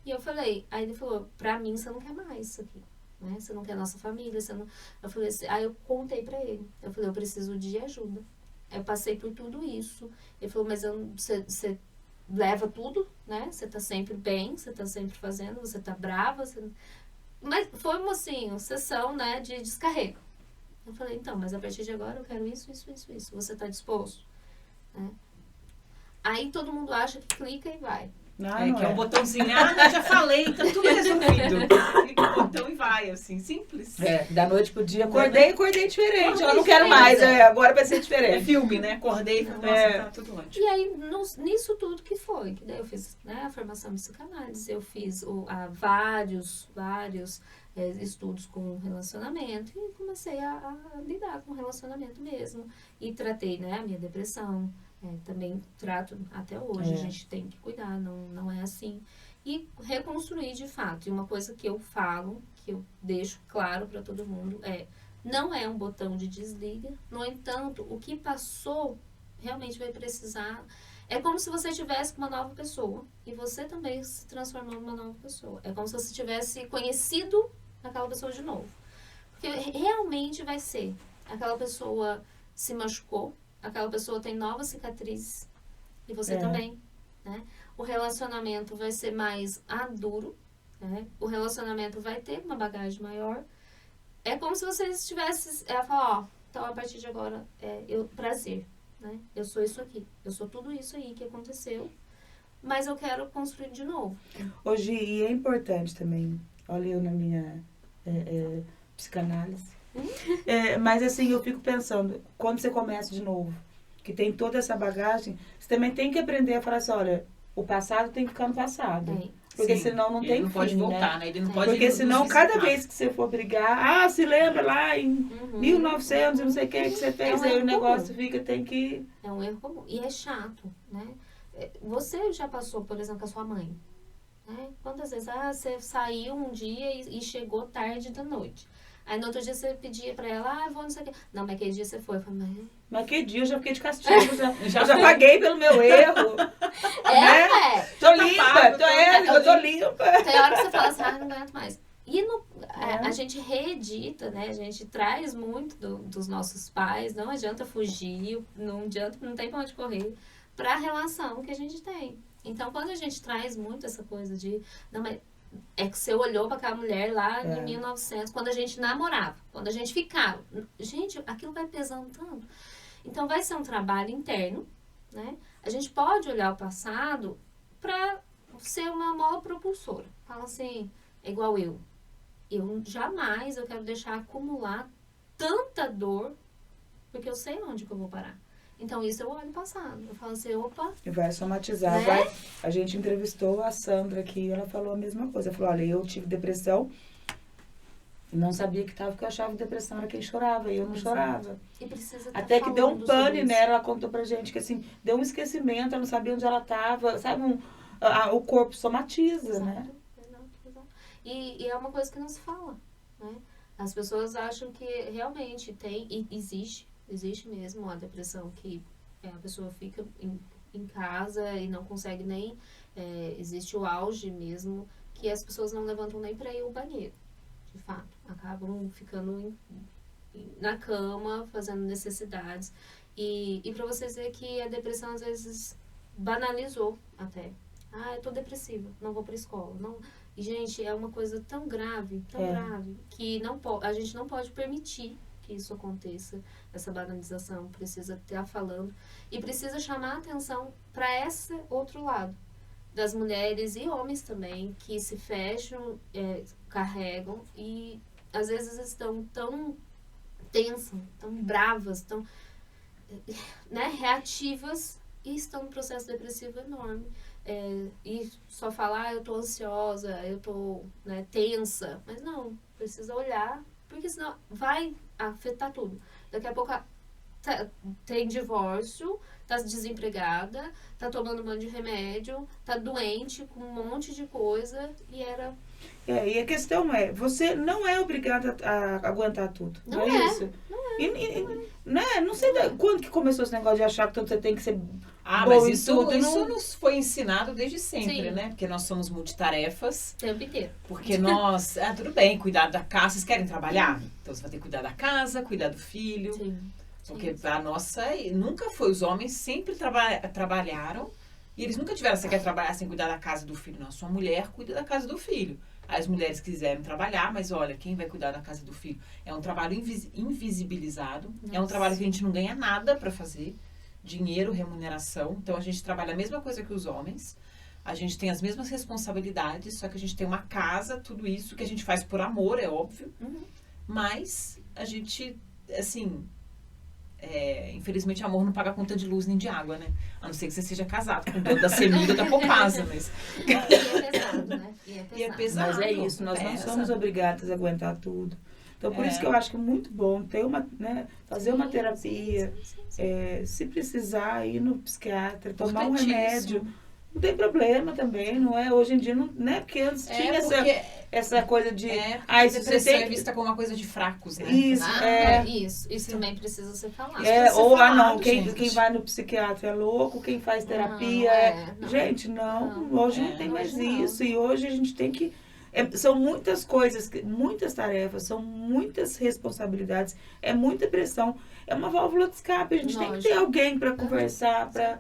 E eu falei, aí ele falou, pra mim você não quer mais isso aqui, né? Você não quer nossa família, você não... Eu falei assim, aí eu contei pra ele. Eu falei, eu preciso de ajuda. Eu passei por tudo isso. Ele falou, mas você leva tudo, né? Você tá sempre bem, você tá sempre fazendo, você tá brava, Mas foi uma sessão, né, de descarrego. Eu falei, então, mas a partir de agora eu quero isso. Você tá disposto? Né? Aí todo mundo acha que clica e vai. Que é um botãozinho, já falei, tá tudo resolvido. Clica o botão e vai, assim, simples. Da noite pro dia, acordei diferente. Eu não quero mais, agora vai ser diferente. É filme, né? Acordei e falei, nossa, tá tudo ótimo. E aí, nisso tudo que foi, que daí eu fiz, né, a formação em psicanálise, eu fiz vários estudos com relacionamento e comecei a lidar com relacionamento mesmo. E tratei, né, a minha depressão. Também trato até hoje, a gente tem que cuidar, não é assim. E reconstruir de fato. E uma coisa que eu falo, que que eu deixo claro para todo mundo não é um botão de desliga. No entanto, o que passou realmente vai precisar. É como se você tivesse uma nova pessoa e você também se transformou numa nova pessoa. É como se você tivesse conhecido aquela pessoa de novo. Porque realmente vai ser. Aquela pessoa se machucou, aquela pessoa tem novas cicatrizes e você também, né? O relacionamento vai ser mais duro, né? O relacionamento vai ter uma bagagem maior. É como se você estivesse falar, então a partir de agora prazer, né? Eu sou isso aqui, eu sou tudo isso aí que aconteceu, mas eu quero construir de novo. Hoje, e é importante também, olha eu na minha psicanálise, mas assim, eu fico pensando, quando você começa de novo, que tem toda essa bagagem, você também tem que aprender a falar assim, olha, o passado tem que ficar no passado. Porque senão não tem ele não pode voltar, né? Ele não pode Porque senão, cada vez que você for brigar, se lembra lá em 1900, não sei o que você fez, aí o negócio fica, tem que... É um erro comum. E é chato, né? Você já passou, por exemplo, com a sua mãe, né? Quantas vezes, você saiu um dia e chegou tarde da noite. Aí no outro dia você pedia pra ela, vou não sei o que. Não, mas aquele dia você foi. Eu falei, mas aquele dia eu já fiquei de castigo, eu já paguei pelo meu erro. Né? Tô limpa, eu tô limpa. Tem hora que você fala assim, não aguento mais. E a gente reedita, né? A gente traz muito dos nossos pais, não adianta fugir, não tem pra onde correr, pra relação que a gente tem. Então, quando a gente traz muito essa coisa de... Não, mas é que você olhou pra aquela mulher lá em 1900, quando a gente namorava, quando a gente ficava. Gente, aquilo vai pesando tanto. Então, vai ser um trabalho interno, né? A gente pode olhar o passado pra ser uma mola propulsora. Fala assim, é igual eu. Eu jamais quero deixar acumular tanta dor, porque eu sei onde que eu vou parar. Então, isso eu olho o passado. Eu falo assim, opa... E vai somatizar. Né? A gente entrevistou a Sandra aqui e ela falou a mesma coisa. Ela falou, olha, eu tive depressão e não sabia que estava, porque eu achava que depressão era quem chorava, e eu não chorava. E precisa até que deu um pane nela, ela contou pra gente que assim, deu um esquecimento, ela não sabia onde ela estava, sabe? O corpo somatiza, exato, né? Exato. E é uma coisa que não se fala, né? As pessoas acham que realmente tem, e existe mesmo a depressão que a pessoa fica em casa e não consegue nem... existe o auge mesmo, que as pessoas não levantam nem para ir ao banheiro, de fato. Acabam ficando na cama, fazendo necessidades. E para vocês verem que a depressão às vezes banalizou até. Eu tô depressiva, não vou pra escola. Não... E, gente, é uma coisa tão grave, que a gente não pode permitir que isso aconteça, essa banalização. Precisa estar falando e precisa chamar a atenção para esse outro lado, das mulheres e homens também, que se fecham, carregam e às vezes estão tão tensas, tão bravas, tão reativas e estão num processo depressivo enorme. E só falar, eu tô ansiosa, eu tô tensa, mas não, precisa olhar, porque senão vai afetar tudo. Daqui a pouco tem divórcio, tá desempregada, tá tomando um monte de remédio, tá doente com um monte de coisa e a questão você não é obrigada a aguentar tudo. Não é isso? Não é. Não sei quando que começou esse negócio de achar que você tem que ser mas isso nos foi ensinado desde sempre, né? Porque nós somos multitarefas. O tempo inteiro. Porque nós... tudo bem, cuidar da casa. Vocês querem trabalhar? Então você vai ter que cuidar da casa, cuidar do filho. Sim. Porque a nossa... Nunca foi. Os homens sempre trabalharam. E eles nunca tiveram, você quer trabalhar sem cuidar da casa do filho. Não, sua mulher cuida da casa do filho. As mulheres quiseram trabalhar, mas olha, quem vai cuidar da casa do filho? É um trabalho invisibilizado. Nossa. É um trabalho que a gente não ganha nada para fazer. Dinheiro, remuneração. Então, a gente trabalha a mesma coisa que os homens. A gente tem as mesmas responsabilidades, só que a gente tem uma casa, tudo isso que a gente faz por amor, é óbvio. Mas a gente, assim... infelizmente, amor não paga conta de luz nem de água, né? A não ser que você seja casado com o dono da Semig ou da Copasa, mas... E é pesado, né? E é pesado. Mas é isso, nós não somos obrigadas a aguentar tudo. Então, por isso que eu acho que é muito bom ter fazer uma terapia, se precisar, ir no psiquiatra, tomar um remédio, Não tem problema também, não é? Hoje em dia, não, né? Porque antes tinha essa coisa de... a depressão é vista como uma coisa de fracos, né? Isso, isso também precisa ser falado. Quem vai no psiquiatra é louco, quem faz terapia não. Gente, hoje não tem mais isso. E hoje a gente tem que... são muitas coisas, muitas tarefas, são muitas responsabilidades, é muita pressão. É uma válvula de escape, a gente tem que ter alguém para conversar, para...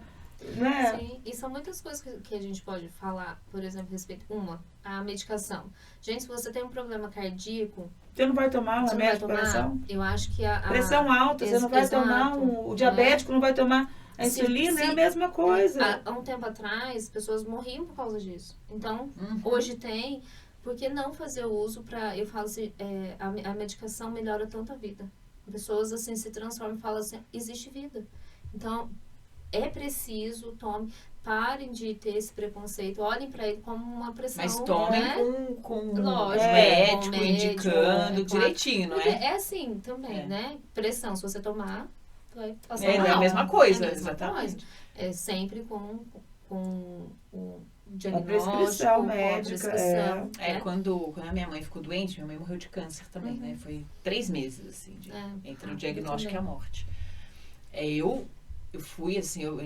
Né? Sim, e são muitas coisas que a gente pode falar, por exemplo, a respeito. A medicação. Gente, se você tem um problema cardíaco... Você não vai tomar um remédio para pressão? Eu acho que pressão alta, você não vai tomar o diabético, não vai tomar a insulina, é a mesma coisa. Há um tempo atrás, pessoas morriam por causa disso. Então, hoje tem... Por que não fazer o uso para... Eu falo assim, a medicação melhora tanto a vida. Pessoas assim se transformam e falam assim, existe vida. Então... É preciso, parem de ter esse preconceito, olhem para ele como uma pressão. Mas tomem né? com Lógico, médico indicando direitinho, não é? É assim também, né? Pressão, se você tomar, vai passar mal. É a mesma coisa, exatamente. É sempre com o diagnóstico, a prescrição médica. Prescrição, quando a minha mãe ficou doente, minha mãe morreu de câncer também, né? Foi 3 meses, assim, entre o diagnóstico e a morte. Eu fui, assim, eu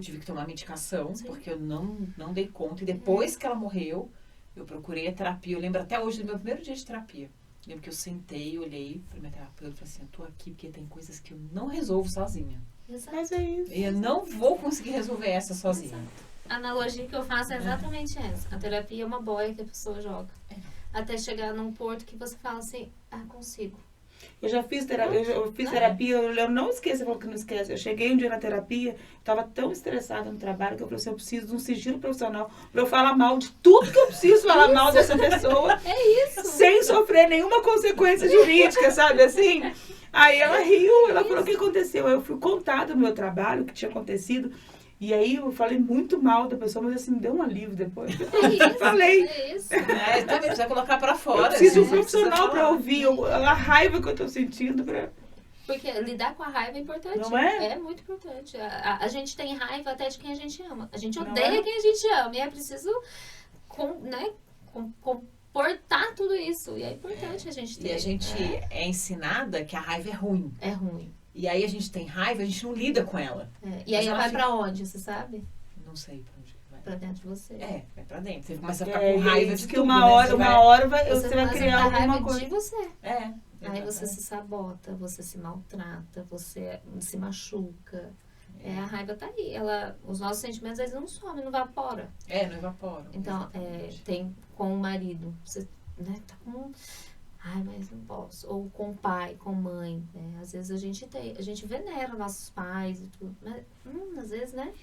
tive que tomar medicação, porque eu não dei conta. E depois que ela morreu, eu procurei a terapia. Eu lembro até hoje do meu primeiro dia de terapia. Eu lembro que eu sentei, olhei para minha terapeuta e falei assim, eu tô aqui porque tem coisas que eu não resolvo sozinha. Exato. Mas é isso. E eu não vou conseguir resolver essa sozinha. Exato. A analogia que eu faço é exatamente essa. A terapia é uma boia que a pessoa joga. Até chegar num porto que você fala assim, consigo. Eu já fiz terapia, eu não esqueço, você falou que não esquece. Eu cheguei um dia na terapia, estava tão estressada no trabalho que eu falei assim, eu preciso de um sigilo profissional para eu falar mal de tudo que eu preciso falar mal dessa pessoa. É isso. Sem sofrer nenhuma consequência jurídica, sabe assim? Aí ela riu, ela falou o que aconteceu. Aí eu fui contar do meu trabalho, o que tinha acontecido. E aí eu falei muito mal da pessoa, mas assim, me deu um alívio depois. Falei. É isso. Também precisa colocar pra fora. Eu preciso de um profissional pra ouvir a raiva que eu tô sentindo. Porque lidar com a raiva é importante. Não é? É muito importante. A gente tem raiva até de quem a gente ama. A gente odeia quem a gente ama. E é preciso comportar tudo isso. E é importante a gente ter. E a gente é ensinada que a raiva é ruim. É ruim. E aí a gente tem raiva, a gente não lida com ela. E aí ela vai pra onde, você sabe? Não sei pra onde vai. Pra dentro de você. Vai pra dentro. Você começa a ficar com raiva de que tudo, uma hora você vai criar alguma raiva coisa. de você. Aí você se sabota, você se maltrata, você se machuca. A raiva tá aí. Os nossos sentimentos, eles não somem, não evaporam. Não evaporam. Então, tem com o marido, você tá com... Ai, mas não posso. Ou com o pai, com a mãe. Às vezes a gente venera nossos pais e tudo. Mas, às vezes, né?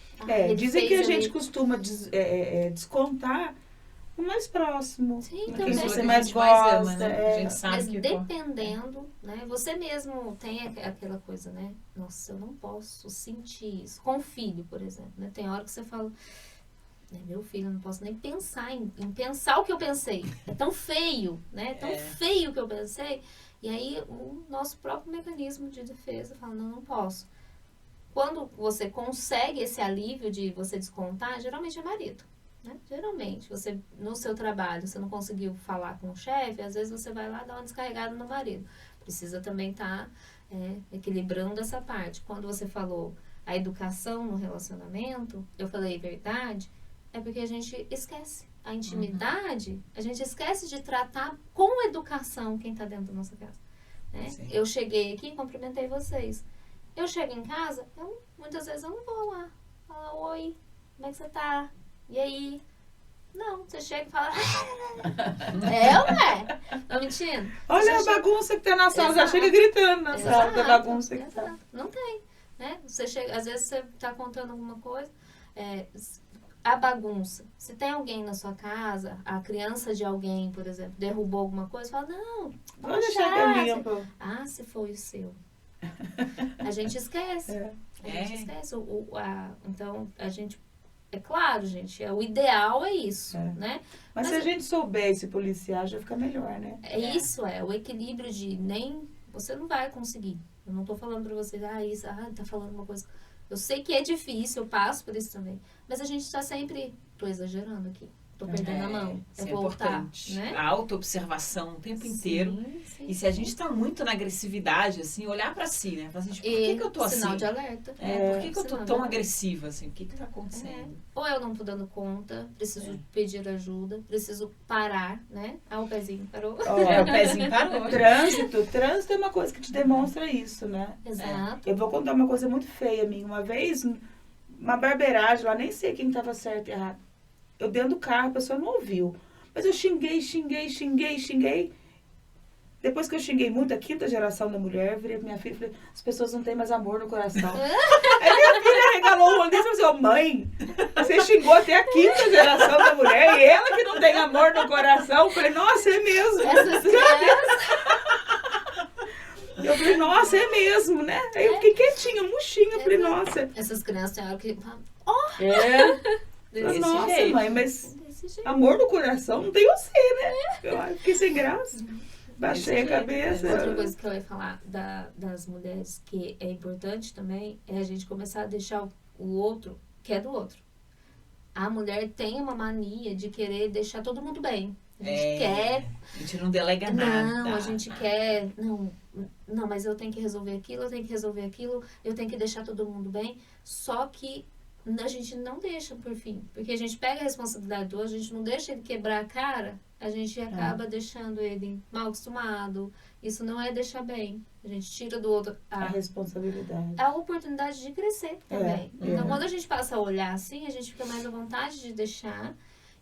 Dizem que a gente costuma descontar o mais próximo. Sim, também. Quem você mais gosta. Ama, né? A gente sabe mas que dependendo, né? Você mesmo tem aquela coisa, né? Nossa, eu não posso sentir isso. Com o filho, por exemplo, né? Tem hora que você fala... Meu filho, eu não posso nem pensar em pensar o que eu pensei. É tão feio, né? É tão feio o que eu pensei. E aí, o nosso próprio mecanismo de defesa fala, não posso. Quando você consegue esse alívio de você descontar, geralmente é marido, né? Geralmente, você, no seu trabalho, você não conseguiu falar com o chefe, às vezes você vai lá dar uma descarregada no marido. Precisa também estar equilibrando essa parte. Quando você falou a educação no relacionamento, eu falei verdade, é porque a gente esquece. A intimidade, a gente esquece de tratar com educação quem está dentro da nossa casa. Né? Eu cheguei aqui e cumprimentei vocês. Eu chego em casa, muitas vezes eu não vou lá. Falar, oi, como é que você tá? E aí? Não, você chega e fala... ou não é? Tô mentindo? Olha a bagunça que tem na sala, já chega gritando na sala da bagunça que tá. Não tem. Né? Você chega, às vezes você tá contando alguma coisa... A bagunça. Se tem alguém na sua casa, a criança de alguém, por exemplo, derrubou alguma coisa, fala, não, vou deixar que eu limpo. Se foi o seu. A gente esquece. A gente esquece. Então, a gente... É claro, gente, o ideal é isso, né? Mas se a gente souber se policiar, já fica melhor, né? Isso o equilíbrio de você não vai conseguir. Eu não tô falando pra vocês, tá falando uma coisa... Eu sei que é difícil, eu passo por isso também. Mas a gente tá sempre, tô exagerando aqui, tô perdendo a mão. Isso É é voltar, importante. né? A autoobservação o tempo inteiro. Sim. E se a gente tá muito na agressividade, assim, olhar pra si, né? Falar assim, tipo, por que eu tô assim? Sinal de alerta. Por que eu tô Sinal de tão alerta. agressiva, assim? O que tá acontecendo? Ou eu não tô dando conta, preciso pedir ajuda, preciso parar, né? Ah, o pezinho parou. O pezinho parou. Trânsito é uma coisa que te demonstra isso, né? Exato. Eu vou contar uma coisa muito feia minha. Uma vez, uma barbeiragem lá, nem sei quem tava certo e errado. Eu dentro do carro, a pessoa não ouviu. Mas eu xinguei. Depois que eu xinguei muito a 5ª geração da mulher, eu virei pra minha filha e falei, as pessoas não têm mais amor no coração. Aí minha filha regalou o olho e falou assim, ô mãe, você xingou até a 5ª geração da mulher e ela que não tem amor no coração. Eu falei, nossa, é mesmo. Essas crianças. Eu falei, nossa, é mesmo, né? Aí eu fiquei quietinha, murchinha. Eu falei, nossa. Essas crianças têm hora que falam, Desse Nossa, jeito. mãe, mas desse jeito. amor no coração não tem você, né? Eu fiquei sem graça. Baixei a cabeça. Outra coisa que eu ia falar das mulheres que é importante também é a gente começar a deixar o outro que é do outro. A mulher tem uma mania de querer deixar todo mundo bem. A gente quer. A gente não delega nada. Não, a gente quer. Não, mas eu tenho que resolver aquilo, eu tenho que deixar todo mundo bem. Só que a gente não deixa por fim. Porque a gente pega a responsabilidade do outro, a gente não deixa ele quebrar a cara, a gente acaba deixando ele mal acostumado. Isso não é deixar bem. A gente tira do outro A responsabilidade. a oportunidade de crescer também. Então, quando a gente passa a olhar assim, a gente fica mais à vontade de deixar.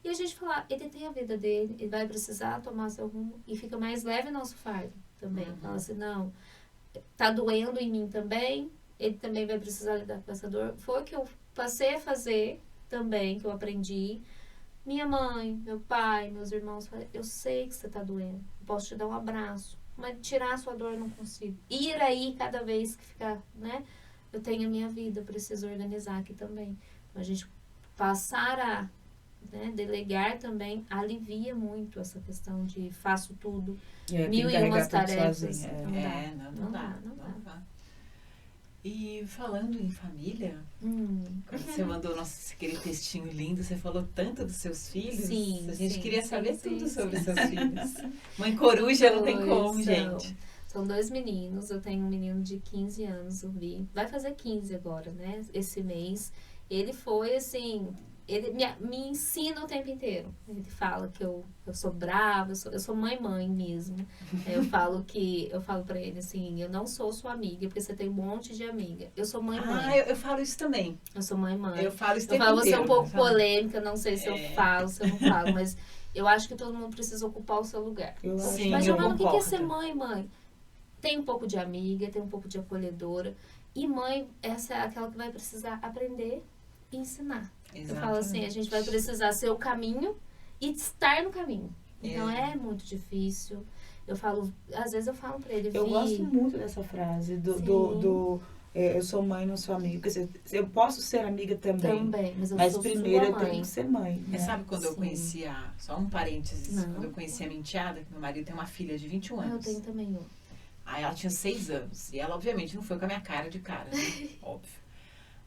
E a gente falar, ele tem a vida dele, ele vai precisar tomar seu rumo. E fica mais leve o nosso fardo também. Fala assim, não, tá doendo em mim também, ele também vai precisar lidar com essa dor. Foi o que eu passei a fazer também, que eu aprendi. Minha mãe, meu pai, meus irmãos, falaram, eu sei que você tá doendo, eu posso te dar um abraço, mas tirar a sua dor eu não consigo. Ir aí cada vez que ficar, né? Eu tenho a minha vida, eu preciso organizar aqui também. Então, a gente passar a delegar também alivia muito essa questão de faço tudo, mil e umas tarefas. Não dá. E falando em família, quando você mandou nosso aquele textinho lindo, você falou tanto dos seus filhos. Sim, a gente queria saber tudo sobre sim. seus filhos. Mãe coruja não tem como, gente. São 2 meninos, eu tenho um menino de 15 anos, o Vi. Vai fazer 15 agora, né? Esse mês. Ele foi assim, ele me ensina o tempo inteiro. Ele fala que eu sou brava, eu sou mãe mesmo. Eu falo pra ele assim, eu não sou sua amiga, porque você tem um monte de amiga. Eu sou mãe. Eu falo isso também. Eu sou mãe. Eu falo isso você é um pouco polêmica, não sei se eu falo, se eu não falo, mas eu acho que todo mundo precisa ocupar o seu lugar. Sim, mas Giovana, o que é ser mãe? mãe? Tem um pouco de amiga, tem um pouco de acolhedora. E mãe, essa é aquela que vai precisar aprender e ensinar. Exatamente. Eu falo assim, a gente vai precisar ser o caminho e estar no caminho. Então é muito difícil. Às vezes eu falo pra ele, Eu gosto muito dessa frase eu sou mãe, não sou amiga. Quer dizer, eu posso ser amiga também. Mas primeiro eu tenho que ser mãe. Né? Mas sabe quando eu conhecia, só um parênteses, quando eu conheci a minha enteada, que meu marido tem uma filha de 21 anos. Eu tenho também um. Aí ela tinha 6 anos. E ela, obviamente, não foi com a minha cara de cara, né? Óbvio.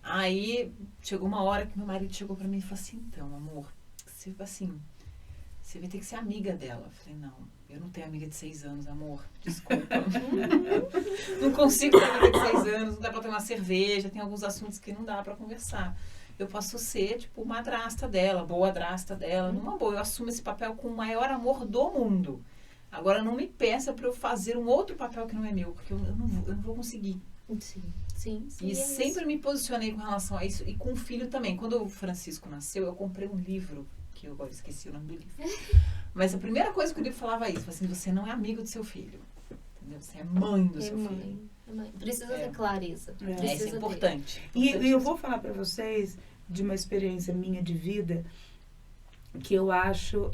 Aí, chegou uma hora que meu marido chegou pra mim e falou assim, então, amor, você vai ter que ser amiga dela. Eu falei, não, eu não tenho amiga de 6 anos, amor. Desculpa. Não consigo ter amiga de 6 anos, não dá pra tomar cerveja, tem alguns assuntos que não dá pra conversar. Eu posso ser, tipo, madrasta dela, boadrasta dela, numa boa. Eu assumo esse papel com o maior amor do mundo. Agora, não me peça pra eu fazer um outro papel que não é meu, porque eu não vou conseguir. Sim. E sempre me posicionei com relação a isso. E com o filho também. Quando o Francisco nasceu, eu comprei um livro, que eu agora esqueci o nome do livro. Mas a primeira coisa que o livro falava isso, assim, você não é amigo do seu filho. Entendeu? Você é mãe do seu filho. Precisa ter clareza. Isso é importante. E eu vou falar pra vocês de uma experiência minha de vida, que eu acho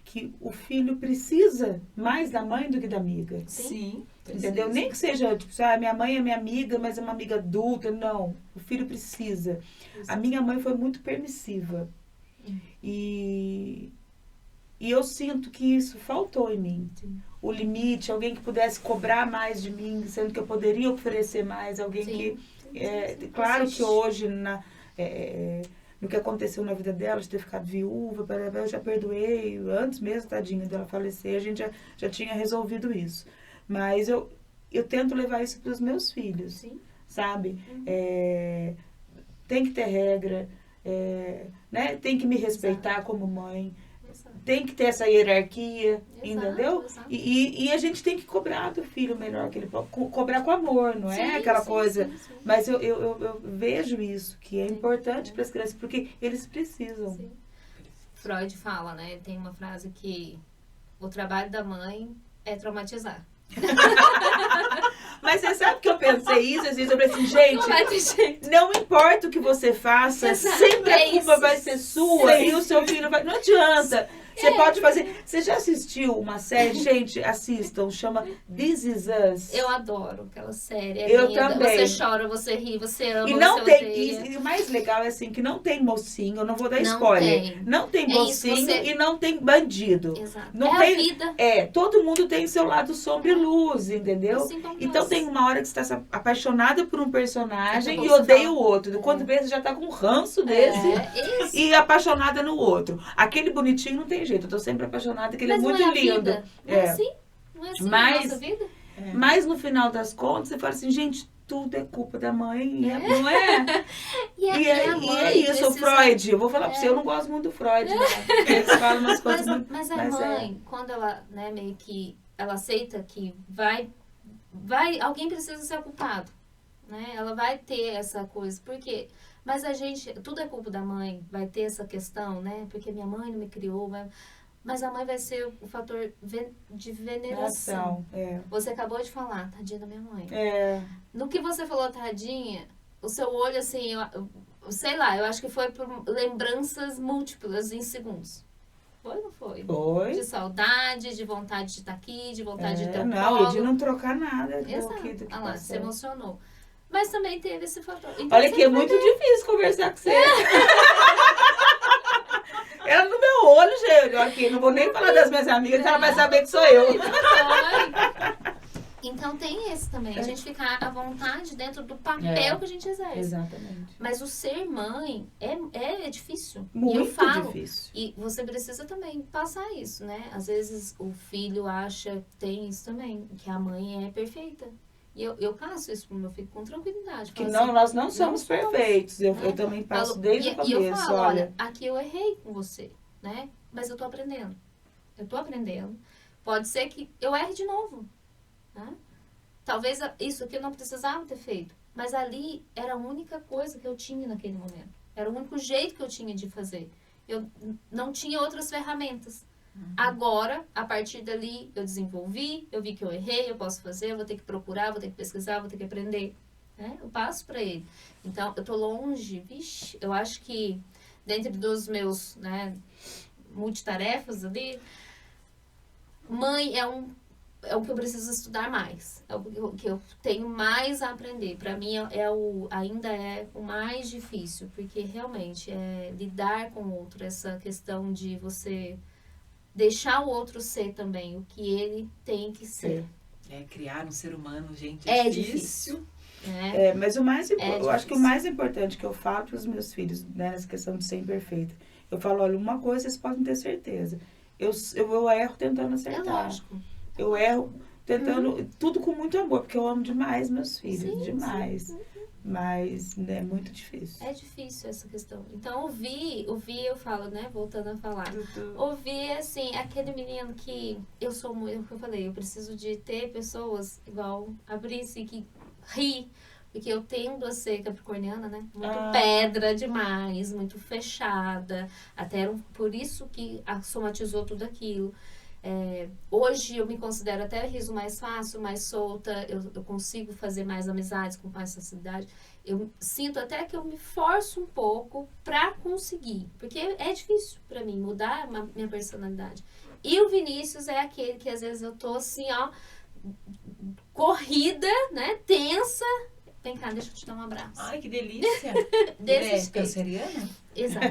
que o filho precisa mais da mãe do que da amiga. Sim. Entendeu? Nem que seja, tipo, minha mãe é minha amiga, mas é uma amiga adulta. Não. O filho precisa. A minha mãe foi muito permissiva. E eu sinto que isso faltou em mim. O limite, alguém que pudesse cobrar mais de mim, sendo que eu poderia oferecer mais, alguém Claro que hoje, no que aconteceu na vida dela, de ter ficado viúva, eu já perdoei, antes mesmo, tadinha, dela falecer, a gente já tinha resolvido isso. Mas eu tento levar isso para os meus filhos, Sim. sabe? Tem que ter regra, né? Tem que me respeitar como mãe, tem que ter essa hierarquia, entendeu? Exato. E a gente tem que cobrar do filho o melhor que ele pode, cobrar com amor, não é aquela coisa. Sim. Mas eu vejo isso, que é importante para as crianças, porque eles precisam. Sim. Freud fala, né? Tem uma frase que o trabalho da mãe é traumatizar. Mas você sabe que eu pensei isso, às vezes eu pensei assim, Não vai ter gente, jeito. não importa o que você faça, Exato, sempre a culpa isso. vai ser sua e o seu filho vai... Não adianta. Você pode fazer... Você já assistiu uma série? Gente, assistam. Chama This Is Us. Eu adoro aquela série. Eu linda. também. Você chora, você ri, você ama, E não você tem... odeia. E o mais legal é assim, que não tem mocinho, eu não vou dar Não spoiler. tem. Não tem É isso, mocinho você- e não tem bandido. Exato. Não é tem- a vida. Todo mundo tem seu lado sombra e luz, entendeu? Assim como Então nós. tem uma hora que você está apaixonada por um personagem Então, e você odeia fala. o outro. Quando vê, você já tá com um ranço desse Isso. e apaixonada no outro. Aquele bonitinho não tem jeito, eu tô sempre apaixonada, que ele Mas é não muito é a lindo. vida. Não é assim? Não é assim Mas- a nossa vida? Mas no final das contas, você fala assim, gente, tudo é culpa da mãe, não é? E E a é mãe isso, o precisa- Freud. Eu vou falar pra você, eu não gosto muito do Freud, né? Eles falam umas coisas muito... Mas a mas mãe, quando ela, né, meio que, ela aceita que alguém precisa ser culpado, né? Ela vai ter essa coisa, porque, mas a gente, tudo é culpa da mãe, vai ter essa questão, né? Porque minha mãe não me criou, mas a mãe vai ser o fator de veneração. Você acabou de falar, tadinha da minha mãe. No que você falou, tadinha, o seu olho, assim, sei lá, eu acho que foi por lembranças múltiplas em segundos. Foi ou não foi? Foi. De saudade, de vontade de estar aqui, de vontade de ter um Não, colo. e de não trocar nada do Exato. que Ah lá, se passou. emocionou. Mas também teve esse fator. Então, Olha que é muito difícil conversar com você. Ela no meu olho, gente. Aqui, não vou nem falar das minhas amigas, ela vai saber que sou eu. Então tem esse também. A gente ficar à vontade dentro do papel que a gente exerce. Exatamente. Mas o ser mãe é difícil. Muito e eu falo, difícil. E você precisa também passar isso, né? Às vezes o filho acha, tem isso também, que a mãe é perfeita. E eu passo isso pro meu filho com tranquilidade. Que Falo não, assim, nós não somos perfeitos. Eu né? também passo Falo- desde o e começo. eu falo, olha. olha, aqui eu errei com você, né? Mas eu tô aprendendo. Eu tô aprendendo. Pode ser que eu erre de novo, né? Talvez isso aqui eu não precisava ter feito. Mas ali era a única coisa que eu tinha naquele momento. Era o único jeito que eu tinha de fazer. Eu não tinha outras ferramentas. Agora, a partir dali, eu desenvolvi, eu vi que eu errei, eu posso fazer, eu vou ter que procurar, vou ter que pesquisar, vou ter que aprender. Né? Eu passo para ele. Então, eu tô longe, vixe, eu acho que dentro dos meus, né, multitarefas ali, mãe é o que eu preciso estudar mais. É o que eu tenho mais a aprender. Para mim, ainda é o mais difícil, porque realmente é lidar com o outro, essa questão de você deixar o outro ser também o que ele tem que ser. Criar um ser humano, gente, É difícil. Mas o mais eu acho que o difícil. mais importante que eu falo para os meus filhos, né, nessa questão de ser imperfeita, eu falo, olha, uma coisa vocês podem ter certeza. Eu erro tentando É acertar. lógico. Eu erro tentando, tudo com muito amor, porque eu amo demais meus filhos, Sim, demais. sim. Mas né, é muito difícil. É difícil essa questão. Então, ouvir, eu falo, né, voltando a falar. Ouvir, assim, aquele menino que eu sou muito, que eu falei, eu preciso de ter pessoas igual a Brice, que ri, porque eu tendo a ser capricorniana, né, muito pedra demais, muito fechada, até por isso que somatizou tudo aquilo. Hoje eu me considero até riso mais fácil, mais solta, eu consigo fazer mais amizades com mais facilidade. Eu sinto até que eu me forço um pouco pra conseguir, porque é difícil pra mim mudar minha personalidade. E o Vinícius é aquele que às vezes eu tô assim, ó, corrida, né, tensa. Vem cá, deixa eu te dar um abraço. Ai, que delícia. Desse Ele é jeito. canceriano? Exato.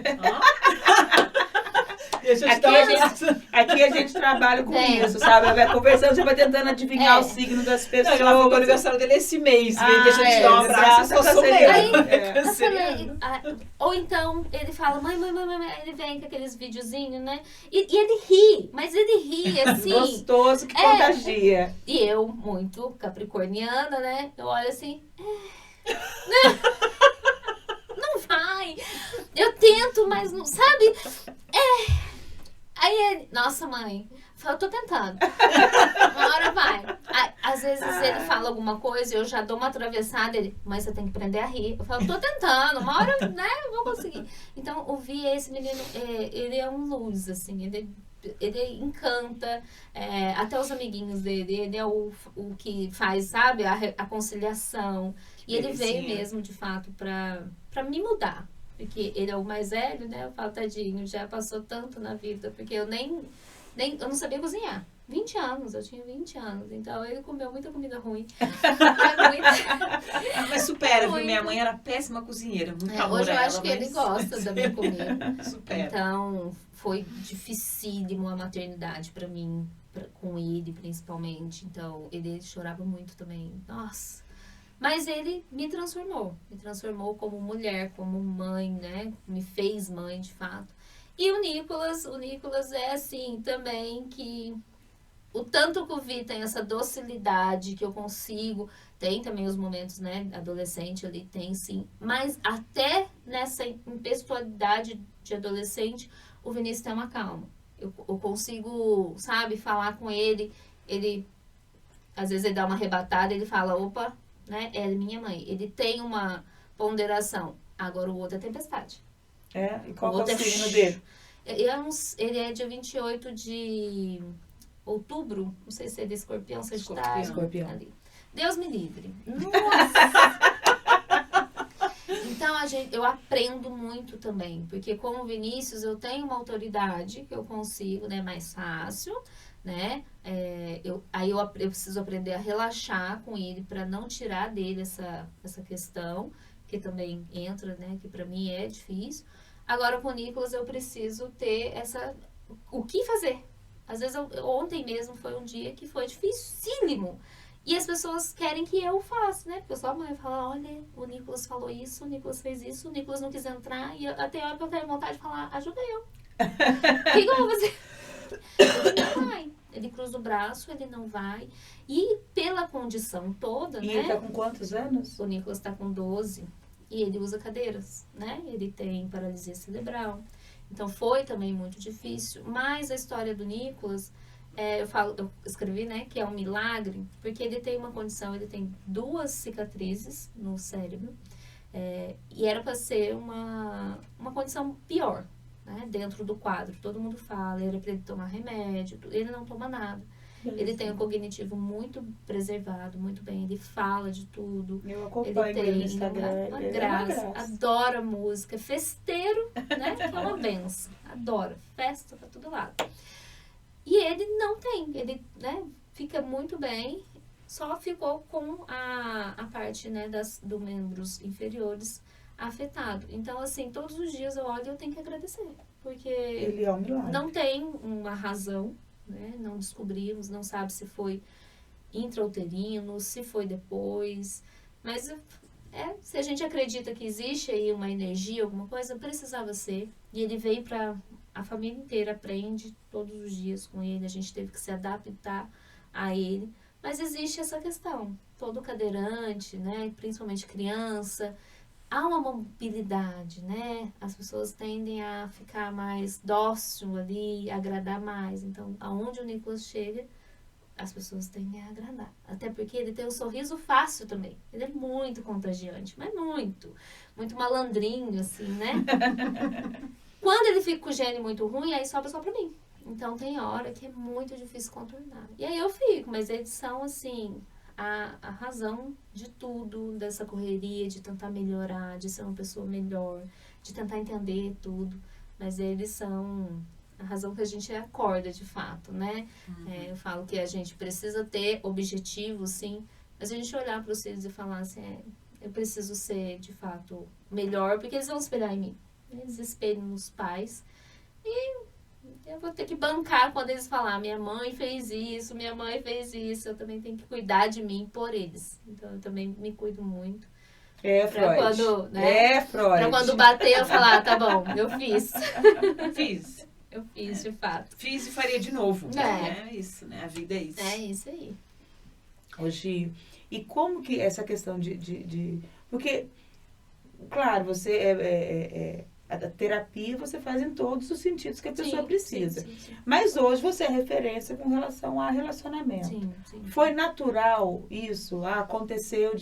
Deixa eu te Aqui dar um a gente- abraço. Aqui a gente trabalha com É. isso, sabe? Vai conversando, você vai tentando adivinhar É. o signo das Não, pessoas. ela falou que o aniversário dele é esse mês. Vem, deixa eu te é, dar um abraço. exato, Eu sou canceriano. mesmo. Aí, É Eu falei, canceriano. ou então ele fala, mãe, aí ele vem com aqueles videozinhos, né? E ele ri, mas ele ri assim. Gostoso que contagia. E eu, muito capricorniana, né? Eu olho assim. Não vai. Eu tento, mas não, sabe? Aí ele, nossa mãe, eu tô tentando. Uma hora vai. Aí, às vezes ele fala alguma coisa e eu já dou uma atravessada, ele, mas você tem que aprender a rir. Eu falo, tô tentando, uma hora, né, eu vou conseguir. Então, ouvir esse menino, ele é um luz, assim, ele encanta, até os amiguinhos dele, ele é o que faz, sabe, a conciliação. E ele veio Belezinha. mesmo, de fato, pra me mudar. Porque ele é o mais velho, né? Eu falo, tadinho, já passou tanto na vida. Porque eu eu não sabia cozinhar. 20 anos, eu tinha 20 anos. Então ele comeu muita comida ruim. Mas supera, viu? Muito. Minha mãe era péssima cozinheira. Muito amor Hoje eu a acho ela, que ele mas gosta da minha comida. supera. Então, foi dificílimo a maternidade pra mim, com ele principalmente. Então, ele chorava muito também. Nossa. Mas ele me transformou como mulher, como mãe, né? Me fez mãe, de fato. E o Nicolas é assim também, que o tanto que o Vi tem essa docilidade que eu consigo, tem também os momentos, né, adolescente ali, tem sim, mas até nessa impessoalidade de adolescente, o Vinícius tem uma calma. Eu consigo, sabe, falar com ele, às vezes ele dá uma arrebatada, ele fala, opa, né, é minha mãe. Ele tem uma ponderação. Agora o outro é tempestade. E qual que é outro o signo dele? Ele é dia 28 de outubro. Não sei se é de escorpião, sagitário. Escorpião. Ali. Deus me livre. Nossa! Então, eu aprendo muito também. Porque com o Vinícius eu tenho uma autoridade que eu consigo, né? Mais fácil, né? Eu preciso aprender a relaxar com ele para não tirar dele essa questão, que também entra, né? Que para mim é difícil. Agora, com o Nicolas, eu preciso ter o que fazer. Às vezes, ontem mesmo foi um dia que foi dificílimo. E as pessoas querem que eu faça, né? Porque sua mãe fala, olha, o Nicolas falou isso, o Nicolas fez isso, o Nicolas não quis entrar. E até a hora que eu tenho vontade de falar, ajuda eu. O que eu vou fazer? Ele não vai. Ele cruza o braço, ele não vai. E pela condição toda, E né? ele tá com quantos anos? O Nicolas está com 12 e ele usa cadeiras, né? Ele tem paralisia cerebral. Então foi também muito difícil. Mas a história do Nicolas, eu escrevi, né, que é um milagre, porque ele tem uma condição, ele tem 2 cicatrizes no cérebro. E era para ser uma condição pior, né, dentro do quadro. Todo mundo fala, era para ele tomar remédio, ele não toma nada. Ele tem um cognitivo muito preservado, muito bem. Ele fala de tudo. Eu Ele acompanho tem ele no Instagram. uma Ele graça, é uma graça. adora música, festeiro, né? Que é uma benção. Adora, festa pra todo lado. E ele não tem, ele, né, fica muito bem, só ficou com a parte, né, dos membros inferiores afetado. Então, assim, todos os dias eu olho e eu tenho que agradecer, porque Ele é um milagre. não tem uma razão, né? Não descobrimos, não sabe se foi intrauterino, se foi depois, mas se a gente acredita que existe aí uma energia, alguma coisa, precisava ser. E ele veio para a família inteira, aprende todos os dias com ele, a gente teve que se adaptar a ele, mas existe essa questão, todo cadeirante, né, principalmente criança, há uma mobilidade, né? As pessoas tendem a ficar mais dócil ali, agradar mais. Então, aonde o Nicolas chega, as pessoas tendem a agradar. Até porque ele tem um sorriso fácil também. Ele é muito contagiante, mas muito. Muito malandrinho, assim, né? Quando ele fica com o gene muito ruim, aí sobra só pra mim. Então, tem hora que é muito difícil contornar. E aí eu fico, mas eles são, assim, a razão de tudo, dessa correria, de tentar melhorar, de ser uma pessoa melhor, de tentar entender tudo. Mas eles são a razão que a gente acorda, de fato, né? Eu falo que a gente precisa ter objetivos, sim, mas a gente olhar para os filhos e falar assim, eu preciso ser, de fato, melhor, porque eles vão espelhar em mim. Eles espelham nos pais e eu vou ter que bancar quando eles falar, minha mãe fez isso, eu também tenho que cuidar de mim por eles. Então, eu também me cuido muito. É, Pra Freud. quando, né? É, Freud. Pra quando bater, eu falar, tá bom, eu fiz. Fiz. Eu fiz, de fato. Fiz e faria de novo. É. É isso, né? A vida é isso. É isso aí. Hoje, e como que essa questão porque, claro, você a terapia você faz em todos os sentidos que a pessoa precisa. Sim. Mas hoje você é referência com relação a relacionamento. Sim. Foi natural isso? Aconteceu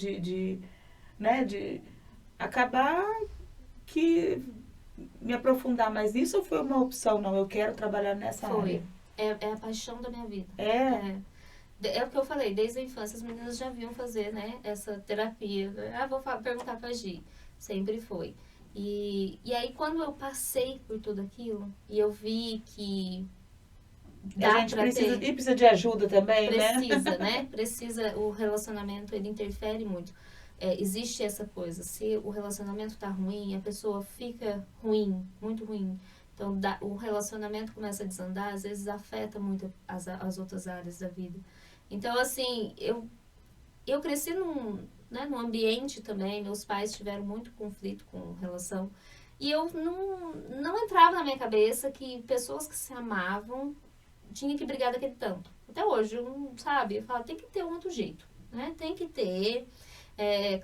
né, de acabar que me aprofundar mais nisso ou foi uma opção? Não, eu quero trabalhar nessa área. É a paixão da minha vida. É o que eu falei, desde a infância as meninas já vinham fazer, né, essa terapia. Vou perguntar pra Gi. Sempre foi. E aí quando eu passei por tudo aquilo e eu vi que a gente precisa de ajuda também, precisa, né? Precisa, o relacionamento ele interfere muito. Existe essa coisa, se o relacionamento tá ruim, a pessoa fica ruim, muito ruim. Então, o relacionamento começa a desandar, às vezes afeta muito as outras áreas da vida. Então, assim, eu cresci num ambiente também, meus pais tiveram muito conflito com relação, e eu não entrava na minha cabeça que pessoas que se amavam tinham que brigar daquele tanto. Até hoje, sabe? Eu falo, tem que ter um outro jeito, né? Tem que ter...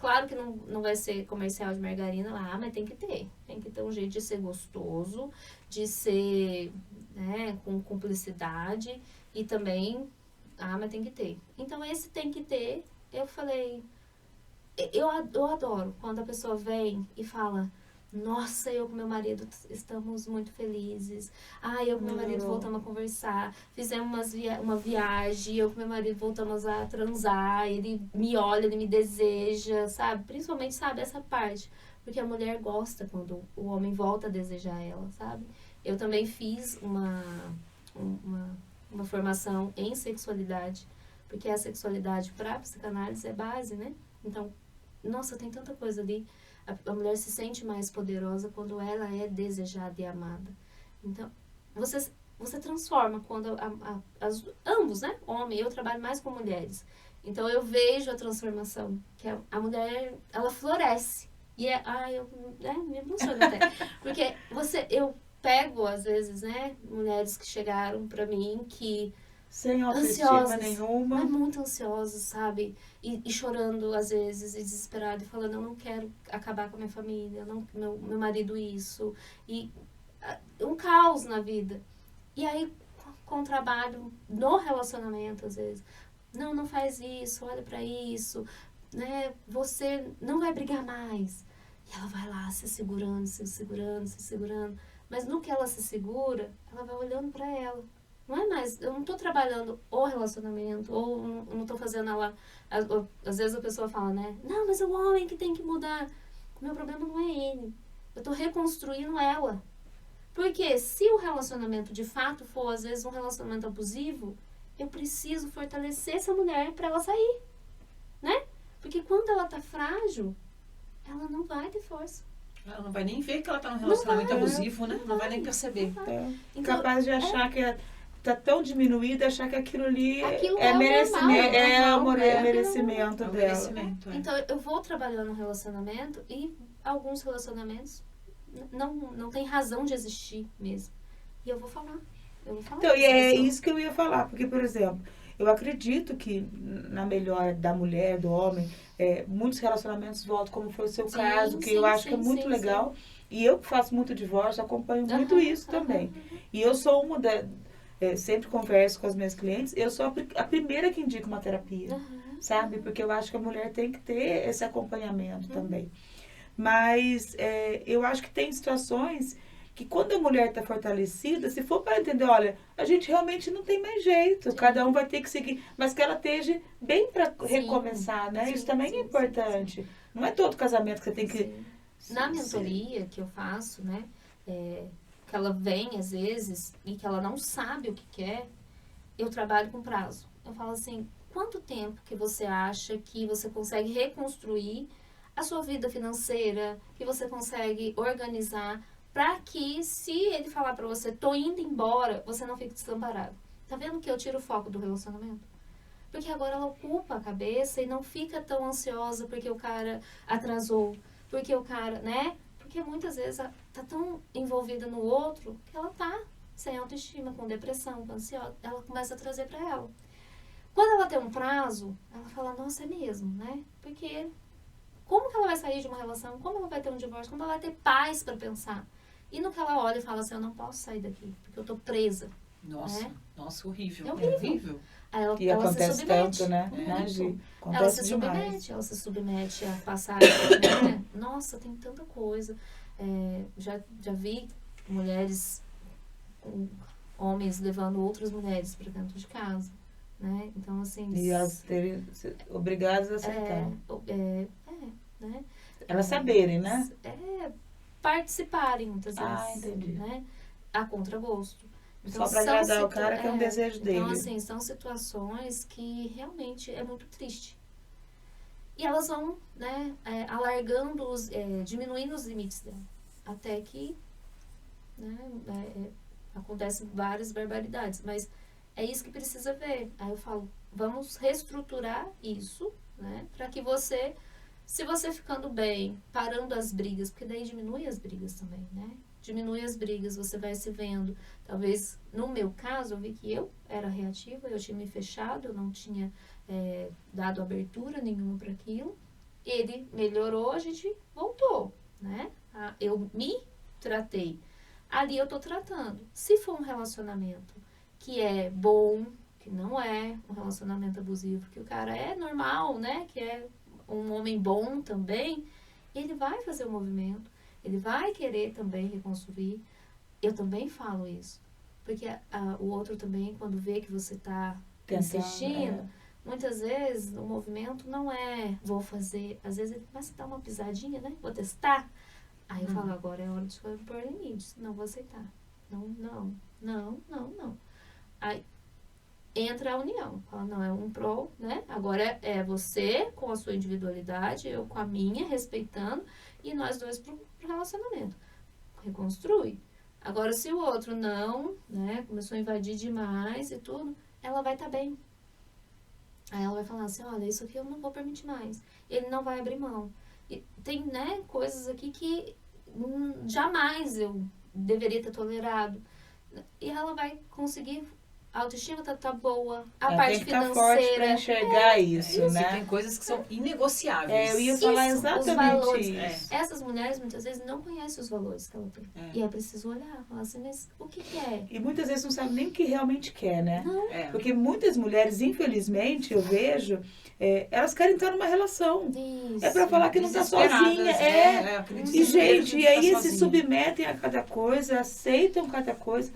claro que não vai ser comercial de margarina lá, mas tem que ter um jeito de ser gostoso, de ser, né, com cumplicidade e também, mas tem que ter. Então, esse tem que ter, eu falei, eu adoro quando a pessoa vem e fala, nossa, eu com meu marido estamos muito felizes. Eu com meu marido voltamos a conversar. Fizemos uma viagem, eu com meu marido voltamos a transar. Ele me olha, ele me deseja, sabe? Principalmente, sabe, essa parte. Porque a mulher gosta quando o homem volta a desejar ela, sabe? Eu também fiz uma formação em sexualidade. Porque a sexualidade para a psicanálise é base, né? Então, nossa, tem tanta coisa ali. A mulher se sente mais poderosa quando ela é desejada e amada. Então, você transforma quando ambos, né? Homem, eu trabalho mais com mulheres. Então, eu vejo a transformação. Que a mulher, ela floresce. E eu me emociono até. Porque eu pego, às vezes, né? Mulheres que chegaram pra mim que... Sem autoestima nenhuma. Mas muito ansiosas, sabe? E chorando, às vezes, e desesperada, e falando, eu não quero acabar com a minha família, meu marido isso. E um caos na vida. E aí, com o trabalho no relacionamento, às vezes, não faz isso, olha pra isso, né? Você não vai brigar mais. E ela vai lá se segurando. Mas no que ela se segura, ela vai olhando pra ela. Não é mais, eu não tô trabalhando o relacionamento, ou não tô fazendo ela... Às vezes a pessoa fala, né? Não, mas é o homem que tem que mudar. O meu problema não é ele. Eu tô reconstruindo ela. Porque se o relacionamento de fato for, às vezes, um relacionamento abusivo, eu preciso fortalecer essa mulher pra ela sair. Né? Porque quando ela tá frágil, ela não vai ter força. Ela não vai nem ver que ela tá num relacionamento abusivo, né? Não vai nem perceber. Então, capaz de achar que tá tão diminuída, achar que aquilo ali é merecimento, normal, merecimento dela. Merecimento, Então, eu vou trabalhando no relacionamento e alguns relacionamentos não tem razão de existir mesmo. E eu vou falar. Então, e é isso que eu ia falar, porque, por exemplo, eu acredito que na melhora da mulher, do homem, muitos relacionamentos voltam, como foi o seu caso, que eu acho que é muito legal. E eu que faço muito divórcio, acompanho muito isso também. E eu sou uma sempre converso com as minhas clientes, eu sou a primeira que indico uma terapia, sabe? Porque eu acho que a mulher tem que ter esse acompanhamento também. Mas eu acho que tem situações que quando a mulher está fortalecida, se for para entender, olha, a gente realmente não tem mais jeito, cada um vai ter que seguir, mas que ela esteja bem para recomeçar, né? Isso também é importante. Não é todo casamento que você tem que... Na mentoria que eu faço, né? Que ela vem às vezes e que ela não sabe o que quer, eu trabalho com prazo. Eu falo assim, quanto tempo que você acha que você consegue reconstruir a sua vida financeira, que você consegue organizar Pra que, se ele falar pra você, tô indo embora, você não fique desamparado. Tá vendo que eu tiro o foco do relacionamento? Porque agora ela ocupa a cabeça e não fica tão ansiosa porque o cara atrasou, porque o cara, né? Porque muitas vezes ela tá tão envolvida no outro que ela tá sem autoestima, com depressão, com ansiosa. Ela começa a trazer pra ela. Quando ela tem um prazo, ela fala, nossa, é mesmo, né? Porque como que ela vai sair de uma relação? Como ela vai ter um divórcio? Como ela vai ter paz pra pensar? E no que ela olha e fala assim, eu não posso sair daqui, porque eu tô presa. Nossa, nossa, horrível. É horrível. horrível. Aí ela, E ela se acontece submete. tanto, né? Muito. Imagina. Ela Acontece se demais. submete, ela se submete a passar, né? Nossa, tem tanta coisa. Já vi mulheres, homens levando outras mulheres para dentro de casa, né? Então, assim... E elas terem obrigadas a aceitar. né? Elas saberem, né? Participarem muitas vezes. Ah, entendi. Né? A contragosto. Então, Só pra são agradar o cara que é um desejo dele. Então, assim, são situações que realmente é muito triste. E elas vão, né, alargando, diminuindo os limites dela. Até que, né, acontecem várias barbaridades. Mas é isso que precisa ver. Aí eu falo, vamos reestruturar isso, né, pra que você, se você ficando bem, parando as brigas, porque daí diminui as brigas também, né? Diminui as brigas, você vai se vendo. Talvez, no meu caso, eu vi que eu era reativa, eu tinha me fechado, eu não tinha dado abertura nenhuma para aquilo. Ele melhorou, a gente voltou, né? Eu me tratei. Ali eu tô tratando. Se for um relacionamento que é bom, que não é um relacionamento abusivo, que o cara é normal, né? Que é um homem bom também, ele vai fazer o movimento. Ele vai querer também reconstruir. Eu também falo isso. Porque o outro também, quando vê que você está insistindo, muitas vezes o movimento não é vou fazer. Às vezes ele começa a dar uma pisadinha, né? Vou testar. Aí eu falo, agora é hora de pôr limites. Não vou aceitar. Não. Aí entra a união. Fala, não, é um pro, né? Agora é você com a sua individualidade, eu com a minha, respeitando, e nós dois pro relacionamento. Reconstrui. Agora, se o outro não, né, começou a invadir demais e tudo, ela vai estar bem. Aí ela vai falar assim, olha, isso aqui eu não vou permitir mais. Ele não vai abrir mão. E tem, né, coisas aqui que jamais eu deveria ter tolerado. E ela vai conseguir... A autoestima tá boa, a parte tem que financeira. Forte pra enxergar isso, né? Tem coisas que são inegociáveis. Eu ia falar exatamente isso. Essas mulheres, muitas vezes, não conhecem os valores que ela tem. E é preciso olhar, falar assim, mas o que é? E muitas vezes não sabe nem o que realmente quer, né? Não. Porque muitas mulheres, infelizmente, eu vejo, elas querem estar numa relação. Isso. É pra falar que não tá sozinha. E, gente, e aí se submetem a cada coisa, aceitam cada coisa.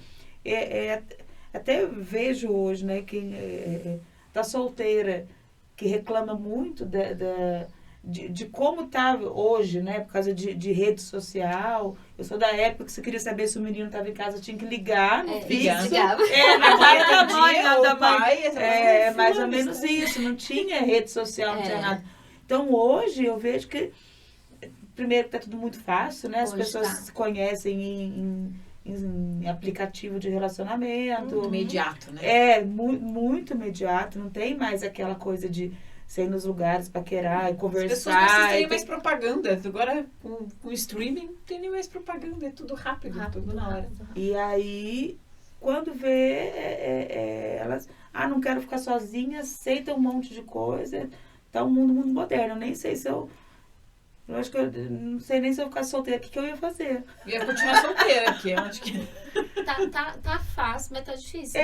Até vejo hoje, né, quem tá solteira, que reclama muito de como tá hoje, né, por causa de rede social. Eu sou da época que você queria saber se o menino estava em casa, tinha que ligar no fixo. Ligava. Na casa da mãe, da pai. mais ou menos isso. Não tinha rede social, não tinha nada. Então, hoje, eu vejo que, primeiro, tá tudo muito fácil, né? As pessoas se conhecem em aplicativo de relacionamento. Muito imediato, né? Muito imediato. Não tem mais aquela coisa de sair nos lugares, paquerar e conversar. As pessoas não precisam mais propaganda. Agora, com o streaming, não tem nem mais propaganda. É tudo rápido tudo na hora. E aí, quando vê, elas... não quero ficar sozinha, aceita um monte de coisa. Tá um mundo muito moderno. Eu nem sei se eu acho que eu não sei nem se eu ficar solteira, o que eu ia fazer. Eu ia continuar solteira, porque eu acho que... Tá fácil, mas tá difícil.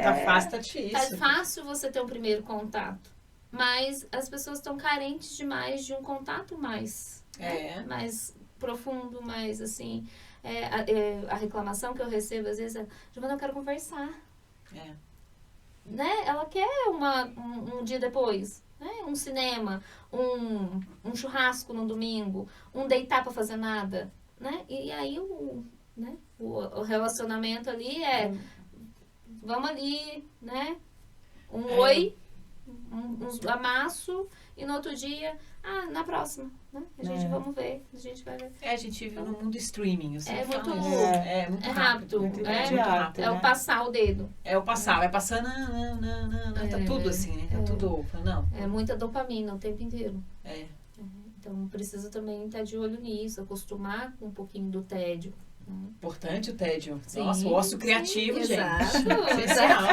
Tá fácil, tá difícil. Tá fácil você ter um primeiro contato, mas as pessoas estão carentes demais de um contato mais profundo, mais assim... a reclamação que eu recebo às vezes é, Giovana, eu quero conversar. Né? Ela quer um dia depois, né? Um cinema, um churrasco no domingo, um deitar pra fazer nada, né? E aí o relacionamento ali vamos ali, né? Oi, uns amasso e no outro dia, na próxima, né? A gente vamos ver, a gente vai ver. A gente vive no mundo streaming. Eu sempre É falo muito- isso. É muito rápido, muito é muito rápido. É o passar o dedo. É o passar, vai passando, tá tudo assim, né? Tá tudo, não. É muita dopamina o tempo inteiro. É. Então, precisa também estar de olho nisso, acostumar com um pouquinho do tédio. Importante o tédio. Sim, Nossa, o ócio sim, criativo, gente. exato, Essencial.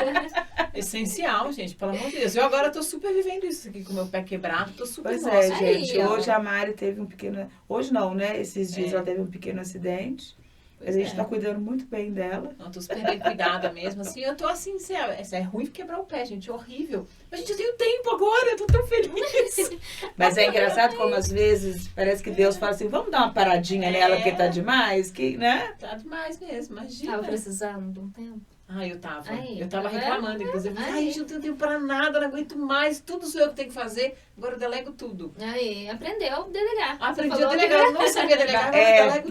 Essencial, gente, pelo amor de Deus. Eu agora tô super vivendo isso aqui com o meu pé quebrado, tô super Pois nossa, é, gente. Aí, ó. Hoje a Mari teve um pequeno... Hoje não, né? Esses dias ela teve um pequeno acidente. A Pois gente é. tá cuidando muito bem dela. Não, tô super bem cuidada mesmo. Assim, eu tô assim, é ruim quebrar o pé, gente, é horrível. Mas, gente, eu tenho tempo agora, eu tô tão feliz. Mas é engraçado como às vezes parece que Deus fala assim, vamos dar uma paradinha nela porque tá demais, que, né? Tá demais mesmo, imagina. Tava precisando de um tempo. Eu tava. Aí, Eu tava tá vendo? reclamando, inclusive. Aí. Gente, eu não tenho tempo pra nada, não aguento mais. Tudo sou eu que tenho que fazer. Agora eu delego tudo. Aí, aprendeu a delegar. Você Aprendi a falou delegar, eu não sabia delegar, agora eu delego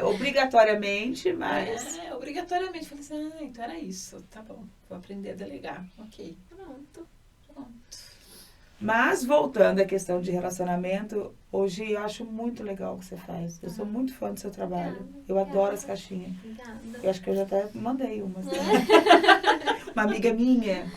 tudo. Obrigatoriamente, mas... Obrigatoriamente. Falei assim, então era isso. Tá bom, vou aprender a delegar. Ok. Pronto. Mas, voltando à questão de relacionamento, hoje eu acho muito legal o que você faz. Eu sou muito fã do seu trabalho. Eu adoro as caixinhas. Obrigada. Eu acho que eu já até mandei umas. Né? Uma amiga minha,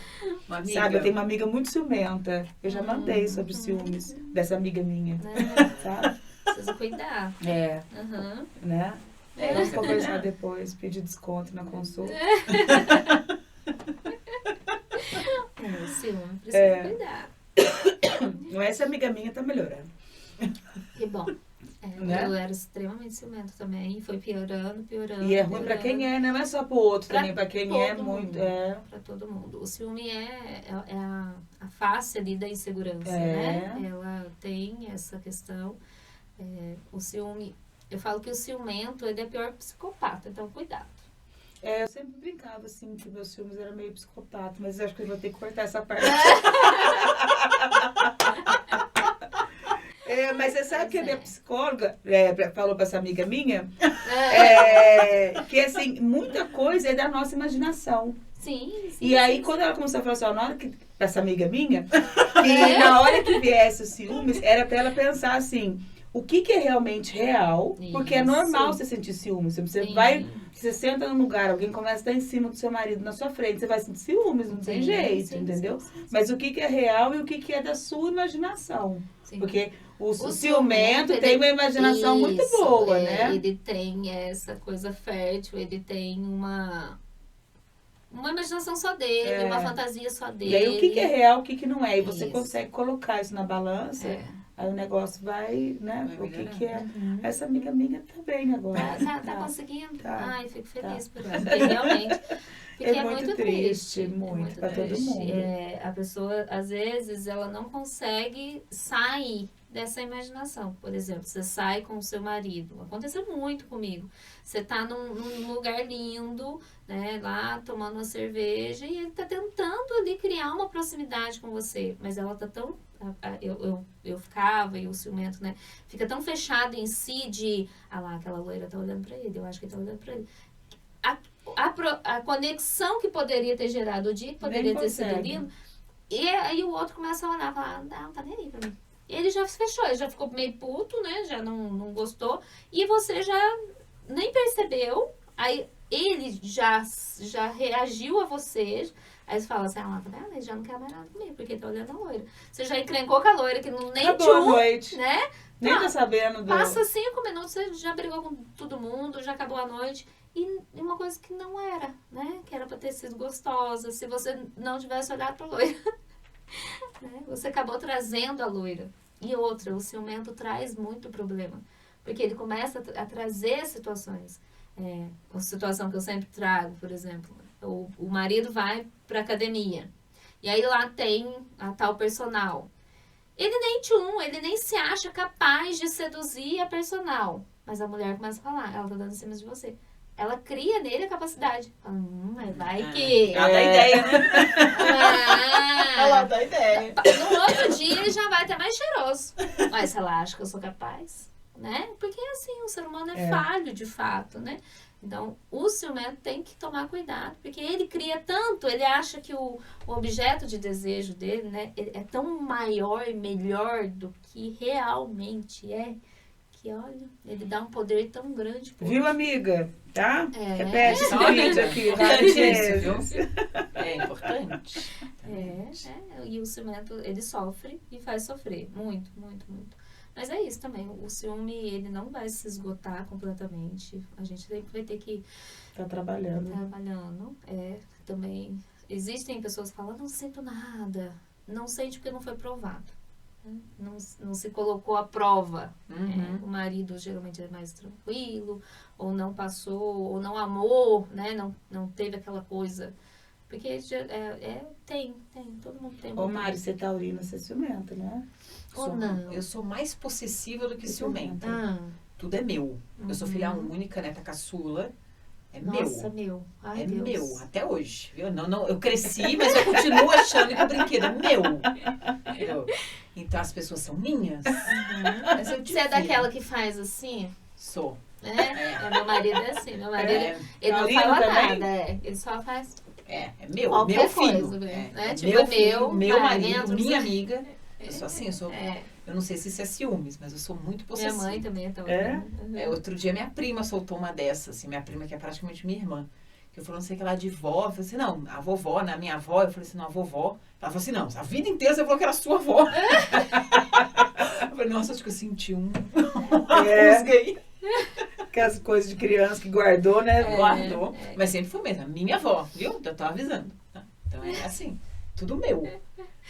Uma amiga. sabe? Eu tenho uma amiga muito ciumenta. Eu já mandei sobre ciúmes dessa amiga minha, Né? sabe? Precisa cuidar. É, Aham. né? É, Vamos você conversar depois, pedir desconto na consulta. Ciúme, precisa cuidar. Não é essa amiga minha tá melhorando. Que bom. Né? Eu era extremamente ciumento também, foi piorando. E é ruim pra quem é, né? Não é só pro outro Pra também, pra quem é todo muito. mundo. É. Para todo mundo. O ciúme é a face ali da insegurança, É. né? Ela tem essa questão. O ciúme, eu falo que o ciumento, ele é pior que o psicopata, então cuidado. Eu sempre brincava assim que meus ciúmes eram meio psicopata, mas eu acho que eu vou ter que cortar essa parte. Mas você sabe que a minha psicóloga falou pra essa amiga minha que assim, muita coisa é da nossa imaginação. Sim. E aí, quando ela começou a falar assim, ó, na hora que, pra essa amiga minha, que na hora que viesse os ciúmes, era pra ela pensar assim, o que é realmente real, porque é Isso. normal você sentir ciúmes. Você senta num lugar, alguém começa a estar em cima do seu marido na sua frente, você vai sentir ciúmes, não tem jeito, entendeu? Sim. Mas o que é real e o que é da sua imaginação. Sim. Porque o O ciumento ele- tem uma imaginação muito Isso, boa, né? Ele tem essa coisa fértil, ele tem uma imaginação só dele, uma fantasia só dele. E aí o que é real, o que não é. E você Isso. consegue colocar isso na balança, aí o negócio vai, né? Vai O que é. Uhum. Essa amiga minha tá bem agora. Tá conseguindo? Tá. Ai, fico feliz por ela. Porque realmente. Porque É muito triste, muito, pra todo triste. mundo. A pessoa, às vezes, ela não consegue sair dessa imaginação. Por exemplo, você sai com o seu marido. Aconteceu muito comigo. Você tá num lugar lindo, né? Lá tomando uma cerveja e ele tá tentando ali criar uma proximidade com você. Mas ela tá tão. Eu ficava, e o ciumento, né? Fica tão fechado em si de. Ah lá, aquela loira tá olhando pra ele, eu acho que ele tá olhando pra ele. A conexão que poderia ter gerado o dia, que poderia ter sido consegue. lindo. E aí o outro começa a olhar e falar, não tá nem aí pra mim. E ele já se fechou, ele já ficou meio puto, né? Já não gostou. E você já nem percebeu. Aí ele já reagiu a você. Aí você fala assim, tá vendo? Ele já não quer mais nada comigo, porque tá olhando a loira. Você já encrencou com a loira, que não nem Acabou a noite. né? Nem tá sabendo do... Passa 5 minutos, você já brigou com todo mundo, já acabou a noite. E uma coisa que não era, né? Que era pra ter sido gostosa, se você não tivesse olhado pra loira. Né? Você acabou trazendo a loira. E outra, o ciumento traz muito problema. Porque ele começa a trazer situações. Uma situação que eu sempre trago, por exemplo. O marido vai pra academia. E aí lá tem a tal personal. Ele nem se acha capaz de seduzir a personal. Mas a mulher começa a falar, ela tá dando em cima de você. Ela cria nele a capacidade. Fala, mas vai que... Ela dá ideia, né? Ela Ah, dá ideia. no outro dia ele já vai até mais cheiroso. Mas ela acha que eu sou capaz, né? Porque assim, o ser humano é falho, de fato, né? Então, o ciumento tem que tomar cuidado, porque ele cria tanto, ele acha que o objeto de desejo dele, né, é tão maior e melhor do que realmente é, que olha, ele dá um poder tão grande. Viu, amiga? Tá? É. Repete esse Olha, vídeo aqui. importante várias isso, vezes. viu? É importante. E o ciumento, ele sofre e faz sofrer, muito, muito, muito. Mas é isso também, o ciúme, ele não vai se esgotar completamente, a gente sempre vai ter que Tá trabalhando. trabalhando. Também existem pessoas que falam, não sinto nada. Não sente porque não foi provado. Né? Não se colocou à prova. Uhum. O marido geralmente é mais tranquilo, ou não passou, ou não amou, né? Não teve aquela coisa. Porque tem, todo mundo tem. Ô, Mari, você é taurina, você é ciumenta, né? Ou não? Eu sou mais possessiva do que Que ciumenta. Ah, Tudo é meu. Eu sou filha Uhum. única, neta caçula. É nossa, meu. meu. Ai, É Deus. meu, até hoje. Viu? Não, eu cresci, mas eu continuo achando que o brinquedo é meu. Entendeu? Então as pessoas são minhas. Mas eu Você é divido. daquela que faz assim? Sou. Né? Meu marido é assim. Meu marido, É, ele não Taurino fala também? nada. Ele só faz é meu. qualquer Meu filho. coisa, né? É Tipo, meu é filho, meu, meu vai, marido, entra, minha você- amiga. Eu sou assim, eu não sei se isso é ciúmes, mas eu sou muito Minha possessiva. mãe também é tão. É? Outro dia minha prima soltou uma dessas, assim, minha prima que é praticamente minha irmã. Que eu falei, não sei o que lá de vó. Eu falei assim, não, a vovó, né? A minha avó. Eu falei assim, não, a vovó. Ela falou assim, não, a vida inteira você falou que era sua avó. Eu falei, nossa, acho que eu senti um rusguei. Aquelas coisas de criança que guardou, né? Guardou. Mas sempre foi mesmo, a minha avó, viu? Eu tô avisando. Tá? Então é assim, tudo meu.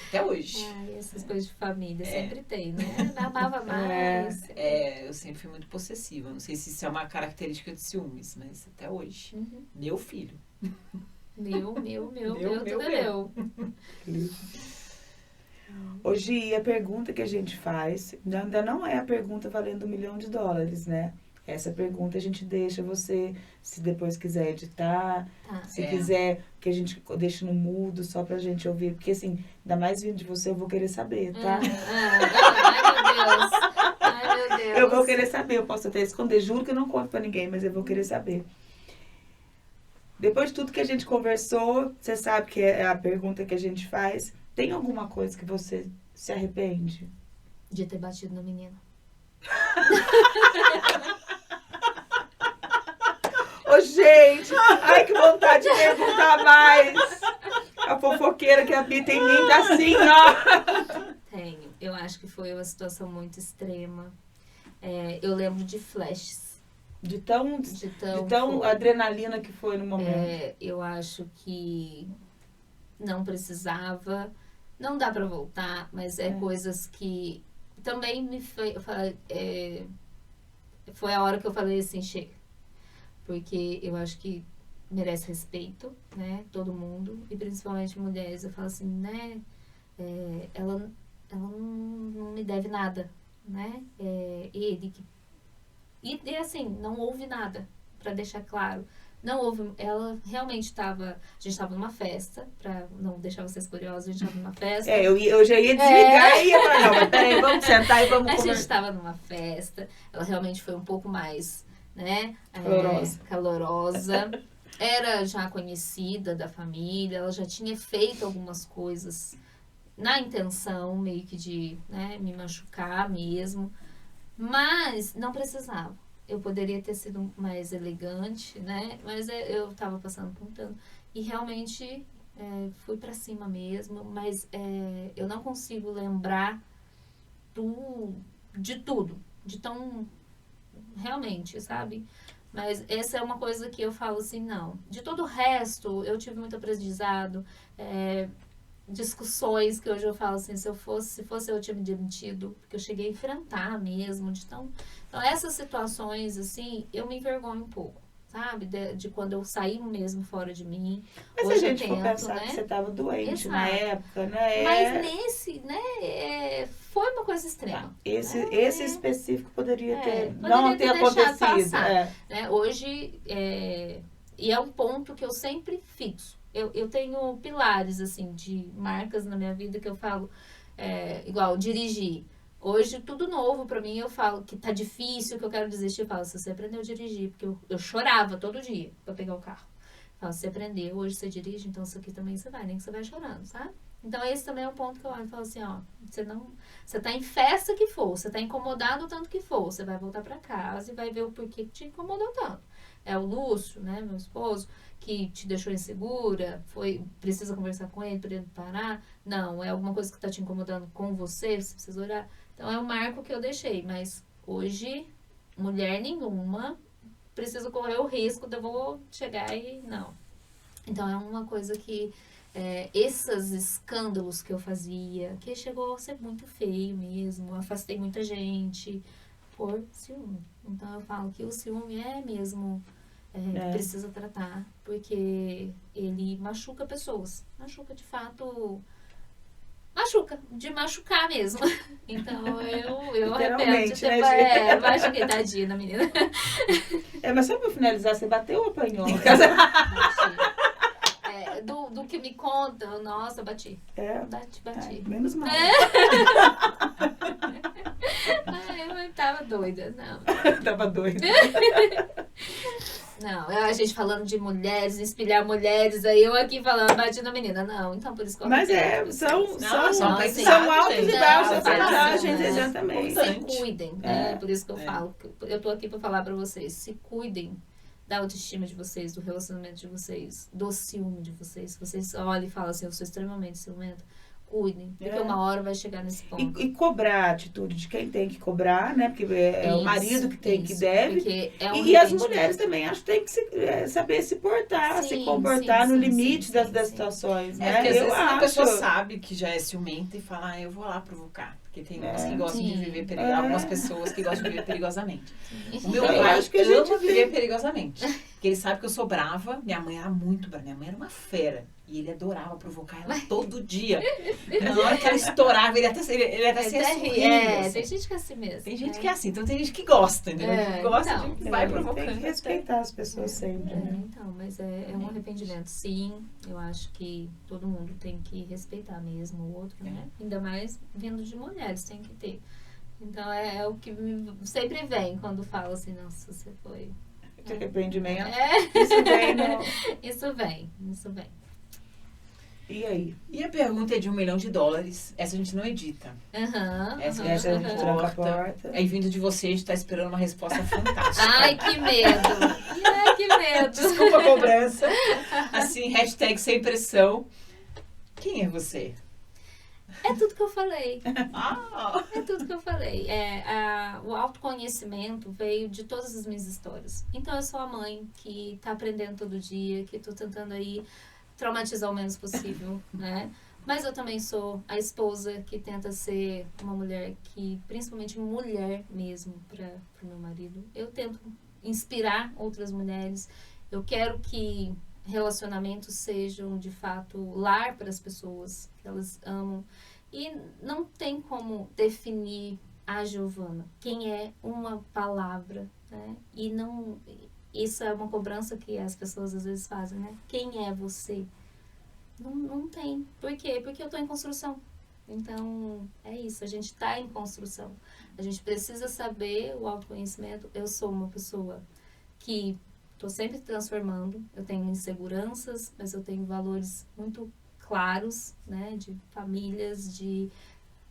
Até hoje. Ai, essas coisas de família É. sempre tem, né? Amava mais. Eu sempre fui muito possessiva. Não sei se isso é uma característica de ciúmes, mas até hoje. Uhum. Meu filho. Meu, tudo meu. é meu. Hoje, a pergunta que a gente faz ainda não é a pergunta valendo $1 milhão, né? Essa pergunta a gente deixa você, se depois quiser editar, Tá. se quiser que a gente deixe no mudo só pra gente ouvir. Porque assim, ainda mais vindo de você, eu vou querer saber, tá? Ai, meu Deus. Eu vou querer saber, eu posso até esconder, juro que eu não conto pra ninguém, mas eu vou querer saber. Depois de tudo que a gente conversou, você sabe que é a pergunta que a gente faz. Tem alguma coisa que você se arrepende? De ter batido no menino. Ô, gente! Ai, que vontade de perguntar mais! A fofoqueira que habita em mim tá assim, ó! Tenho. Eu acho que foi uma situação muito extrema. Eu lembro de flashes. De tão De foi. Adrenalina que foi no momento. Eu acho que não precisava. Não dá pra voltar, mas coisas que também me foi a hora que eu falei assim, chega. Porque eu acho que merece respeito, né? Todo mundo, e principalmente mulheres. Eu falo assim, né? Ela não me deve nada, né? Ele que... E assim, não houve nada, pra deixar claro. Não houve, ela realmente estava, a gente estava numa festa, pra não deixar vocês curiosos, a gente estava numa festa. Eu já ia desligar e ia falar, não, mas peraí, vamos sentar e vamos A gente conversar. estava numa festa, ela realmente foi um pouco mais, né? Calorosa. Era já conhecida da família, ela já tinha feito algumas coisas na intenção, meio que de, né, me machucar mesmo. Mas não precisava. Eu poderia ter sido mais elegante, né? Mas eu tava passando por um tanto. E realmente fui pra cima mesmo. Mas eu não consigo lembrar de tudo. De tão... Realmente, sabe? Mas essa é uma coisa que eu falo assim, não. De todo o resto, eu tive muito aprendizado. Discussões que hoje eu falo assim, se fosse eu tinha me demitido, porque eu cheguei a enfrentar mesmo, então essas situações, assim, eu me envergonho um pouco, sabe, de quando eu saí mesmo fora de mim. Mas hoje se a gente eu for tento, pensar né? que você estava doente Exato. na época, né? Mas nesse, né, foi uma coisa extrema. Esse específico poderia ter poderia não ter deixado acontecido. passar. Né? Hoje, e é um ponto que eu sempre fixo. Eu tenho pilares, assim, de marcas na minha vida que eu falo, igual dirigir. Hoje, tudo novo pra mim, eu falo que tá difícil, que eu quero desistir. Eu falo, se você aprendeu a dirigir, porque eu chorava todo dia pra pegar o carro. Eu falo, se você aprendeu, hoje você dirige, então isso aqui também você vai, nem que você vai chorando, sabe? Então, esse também é um ponto que eu olho e falo assim, ó, você tá em festa que for, você tá incomodado o tanto que for, você vai voltar pra casa e vai ver o porquê que te incomodou tanto. É o Lúcio, né, meu esposo, que te deixou insegura, precisa conversar com ele para ele parar. Não, é alguma coisa que tá te incomodando com você precisa orar. Então, é um marco que eu deixei, mas hoje, mulher nenhuma precisa correr o risco de eu vou chegar e não. Então, é uma coisa que esses escândalos que eu fazia, que chegou a ser muito feio mesmo, afastei muita gente por ciúme. Então, eu falo que o ciúme é mesmo, precisa tratar, porque ele machuca pessoas. Machuca, de fato, de machucar mesmo. Então, eu arrependo de ter... machuquei, tadinha, menina. Mas só pra finalizar, você bateu ou apanhou? Do que me conta, nossa, bati. Bati. Menos mal. Eu tava doida, não. Tava doida. Não, a gente falando de mulheres, inspirar mulheres, aí eu aqui falando, bati na menina. Não, então por isso que eu Mas são altos e baixos, vantagens, exatamente. Se cuidem, né? Por isso que eu falo, eu tô aqui pra falar pra vocês, se cuidem da autoestima de vocês, do relacionamento de vocês, do ciúme de vocês. Se vocês olham e falam assim, eu sou extremamente ciumenta, cuidem, porque uma hora vai chegar nesse ponto. E cobrar a atitude de quem tem que cobrar, né? Porque é o marido que tem que deve. E as mulheres também, acho que tem que saber se portar, se comportar no limite das situações, né? Porque às vezes a pessoa sabe que já é ciumenta e fala, eu vou lá provocar. Porque tem umas que gostam de viver perigosamente. Algumas pessoas que gostam de viver perigosamente. O meu pai ama viver perigosamente. Porque ele sabe que eu sou brava. Minha mãe era muito brava. Minha mãe era uma fera. E ele adorava provocar ela todo dia. Na hora que ela estourava, ele até se sorrindo. Tem gente que é assim mesmo. Tem gente que é assim. Então tem gente que gosta, entendeu? Que gosta de que vai provocando. Tem que respeitar as pessoas sempre. Então, mas é um arrependimento. Sim, eu acho que todo mundo tem que respeitar mesmo o outro, né? Ainda mais vindo de mulheres, tem que ter. Então, é o que sempre vem quando falo assim, nossa, você foi... De arrependimento. Isso vem. Isso vem. E aí? E a pergunta é de $1 milhão. Essa a gente não edita. Essa a gente tranca a porta. Aí vindo de você, a gente tá esperando uma resposta fantástica. Ai, que medo. Desculpa a cobrança. Assim, hashtag sem pressão. Quem é você? É tudo que eu falei. É tudo que eu falei. O autoconhecimento veio de todas as minhas histórias. Então, eu sou a mãe que tá aprendendo todo dia, que tô tentando aí traumatizar o menos possível, né? Mas eu também sou a esposa que tenta ser uma mulher que, principalmente mulher mesmo, para o meu marido. Eu tento inspirar outras mulheres. Eu quero que relacionamentos sejam, de fato, lar para as pessoas que elas amam. E não tem como definir a Giovana. Quem é uma palavra, né? E não... Isso é uma cobrança que as pessoas às vezes fazem, né? Quem é você? Não tem. Por quê? Porque eu estou em construção. Então, é isso. A gente está em construção. A gente precisa saber o autoconhecimento. Eu sou uma pessoa que estou sempre transformando. Eu tenho inseguranças, mas eu tenho valores muito claros, né? De famílias, de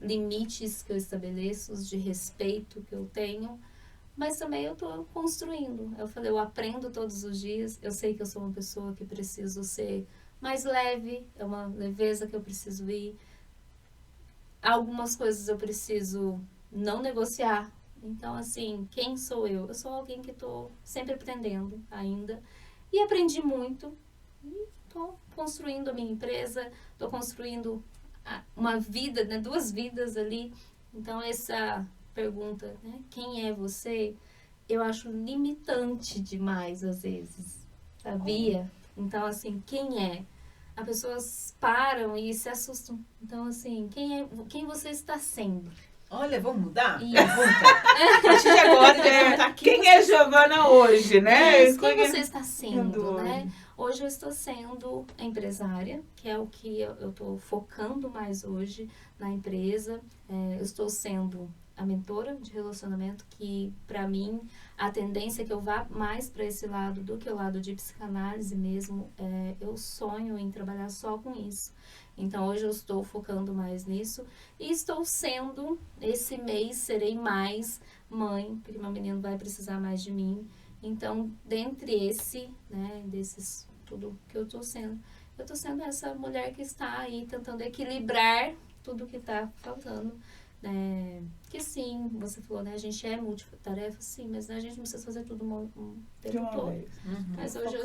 limites que eu estabeleço, de respeito que eu tenho. Mas também eu estou construindo. Eu falei, eu aprendo todos os dias. Eu sei que eu sou uma pessoa que preciso ser mais leve. É uma leveza que eu preciso ir. Algumas coisas eu preciso não negociar. Então, assim, quem sou eu? Eu sou alguém que estou sempre aprendendo ainda. E aprendi muito. E estou construindo a minha empresa. Estou construindo uma vida, né? 2 vidas ali. Então, essa... pergunta, né? Quem é você? Eu acho limitante demais às vezes, sabia? Então, assim, quem é? As pessoas param e se assustam. Então, assim, quem você está sendo? Olha, vamos mudar? A partir de agora, quem é Giovana hoje, né? Quem você está sendo, né? Hoje eu estou sendo empresária, que é o que eu estou focando mais hoje na empresa. Eu estou sendo a mentora de relacionamento, que para mim a tendência é que eu vá mais para esse lado do que o lado de psicanálise mesmo. Eu sonho em trabalhar só com isso. Então hoje eu estou focando mais nisso e estou sendo, esse mês serei mais mãe, porque meu menino vai precisar mais de mim. Então, dentre desses tudo que eu estou sendo essa mulher que está aí tentando equilibrar tudo que está faltando. Que sim, você falou, né? A gente é multitarefa, sim, mas a gente não precisa fazer tudo um tempo todo. Mas hoje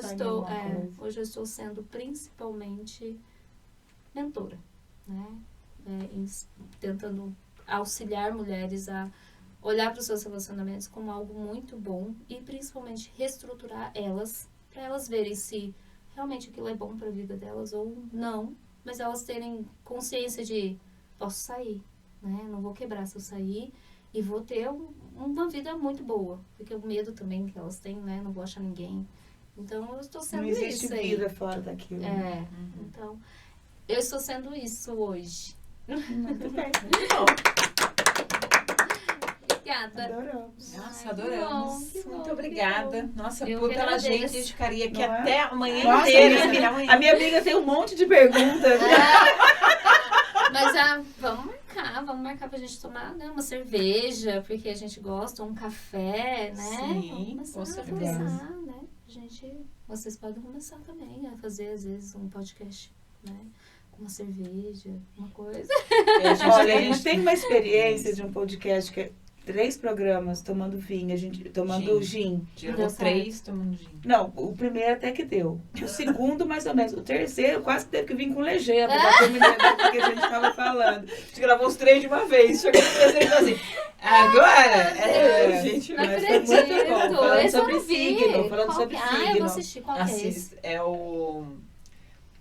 eu estou sendo principalmente mentora, né? Tentando auxiliar mulheres a olhar para os seus relacionamentos como algo muito bom e principalmente reestruturar elas, para elas verem se realmente aquilo é bom para a vida delas ou não, mas elas terem consciência de posso sair, né? Não vou quebrar se eu sair e vou ter uma vida muito boa, porque o medo também que elas têm, né? Não vou achar ninguém. Então eu estou sendo isso aí. Não existe vida fora daquilo. Então eu estou sendo isso hoje. Muito bem. Muito bom. Obrigada. Adoramos. Nossa, adoramos. Que bom, Muito que obrigada. bom. Nossa, Eu pela que agradeço. gente, a gente ficaria aqui Não é? até amanhã Nossa, inteira. a minha amiga tem um monte de perguntas. Mas vamos marcar pra gente tomar, né, uma cerveja, porque a gente gosta, um café, né? Sim, Vamos com começar a certeza. conversar, né? Vocês podem começar também a fazer, às vezes, um podcast, né? Com uma cerveja, uma coisa. Olha, a gente tem uma experiência de um podcast que é 3 programas tomando vinho, tomando gin. Tirou 3 tomando gin. Não, o primeiro até que deu. O segundo, mais ou menos. O terceiro, quase que teve que vir com legenda pra terminar do que a gente tava falando. A gente gravou os 3 de uma vez. Chegou no terceiro e falou assim, agora! Gente, Não mas foi muito acredito. bom. Falando Esse eu sobre não vi. signo, falando Qual sobre que é? Eu signo. vou assistir. Qual que é esse? assista. É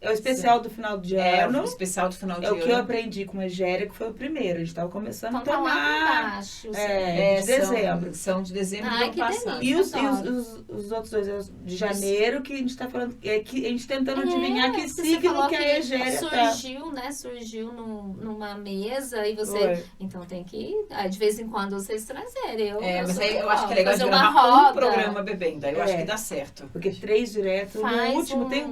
o especial do final de ano. o especial do final de É o ano. que eu aprendi com a Egéria, que foi o primeiro. A gente tava começando Então a tá lá tomar. embaixo. De dezembro. São de dezembro do Ai, ano que passado. delícia. E os outros 2 de janeiro, que a gente tá falando, que a gente tentando adivinhar que você signo falou que a Egéria tá. Surgiu numa mesa e você... Foi. Então tem que, de vez em quando, vocês trazerem. Mas aí eu acho que é legal de fazer uma gravar um roda. programa bebendo. Aí eu acho que dá certo. Porque 3 direto. Faz No último tem.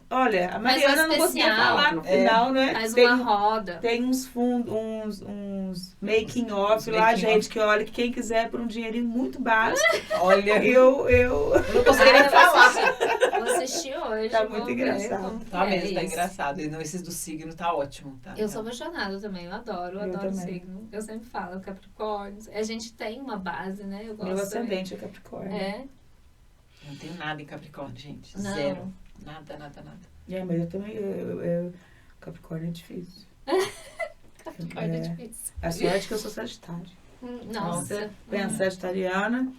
Olha, a Faz Mariana um não conseguia especial. falar no final, né? Faz Tem, uma roda. tem uns fundos, uns making off lá, making gente, que olha, que quem quiser por um dinheirinho muito baixo, Olha, eu não consegui nem falar. Vou assistir hoje. Tá vou muito ver engraçado. como que Tá é mesmo, tá isso. engraçado. E não, esses do signo tá ótimo, tá? Eu sou apaixonada também, eu adoro também. signo. Eu sempre falo, Capricórnio. A gente tem uma base, né? Eu gosto meu também. ascendente é Capricórnio. Eu não tenho nada em Capricórnio, gente. Não. Zero. Nada. Mas eu também, Capricórnio é difícil. Capricórnio é difícil. A sorte é que eu sou Sagitário. Nossa. Pensa, sagitariana,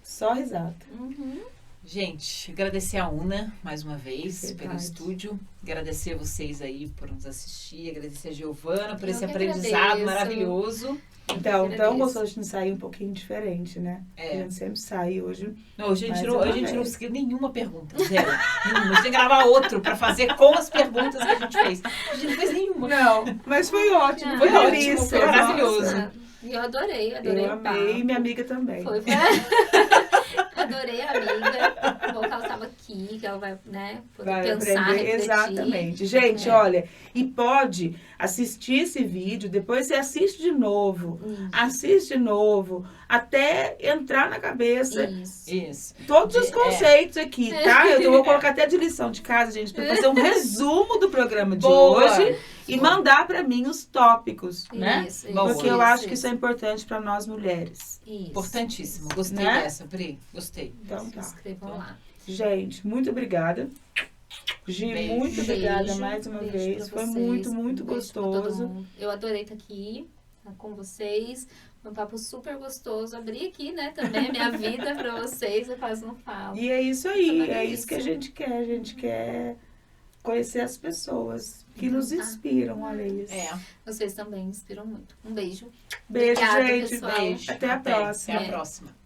só risada. Uhum. Gente, agradecer a Una mais uma vez Verdade. pelo estúdio. Agradecer a vocês aí por nos assistir. Agradecer a Giovana por Eu esse que aprendizado agradeço. maravilhoso. Então, agradeço. tão gostoso de sair um pouquinho diferente, né? É. A gente sempre sai hoje. Não, a gente Mais não uma conseguiu vez. nenhuma pergunta. Zero. Nenhuma. A gente tem que gravar outro pra fazer com as perguntas que a gente fez. A gente não fez nenhuma. Não, mas foi ótimo. Ah, Foi foi delícia. ótimo, foi maravilhoso. Nossa, e eu adorei Eu o amei, papo. minha amiga também. Foi. Adorei a amiga. Bom que ela estava aqui, que ela vai, né, poder Vai pensar, aprender, refletir. exatamente. Gente, olha, e pode assistir esse vídeo, depois você assiste de novo, assiste de novo, até entrar na cabeça Isso. todos os conceitos aqui, tá? Eu vou colocar até de lição de casa, gente, para fazer um resumo do programa de Boa. hoje e mandar para mim os tópicos, né? Isso, Boa. Porque eu acho que isso é importante para nós mulheres. Isso. Importantíssimo. Gostei Né? dessa, Pri. Gostei. Então tá. Escrevam lá. Gente, muito obrigada. Gi, Beijo. muito obrigada Beijo, mais uma beijo vez. pra Foi vocês, muito, um muito beijo pra todo gostoso. mundo. Eu adorei estar aqui com vocês. Foi um papo super gostoso. Abri aqui, né, também a minha vida pra vocês. Eu quase não falo. E é isso Foi aí, uma é delícia. isso que a gente quer. A gente quer conhecer as pessoas que nos inspiram, olha isso. Vocês também me inspiram muito. Um beijo. Beijo, Obrigada, gente. pessoal. Beijo. Até a próxima. Até a próxima.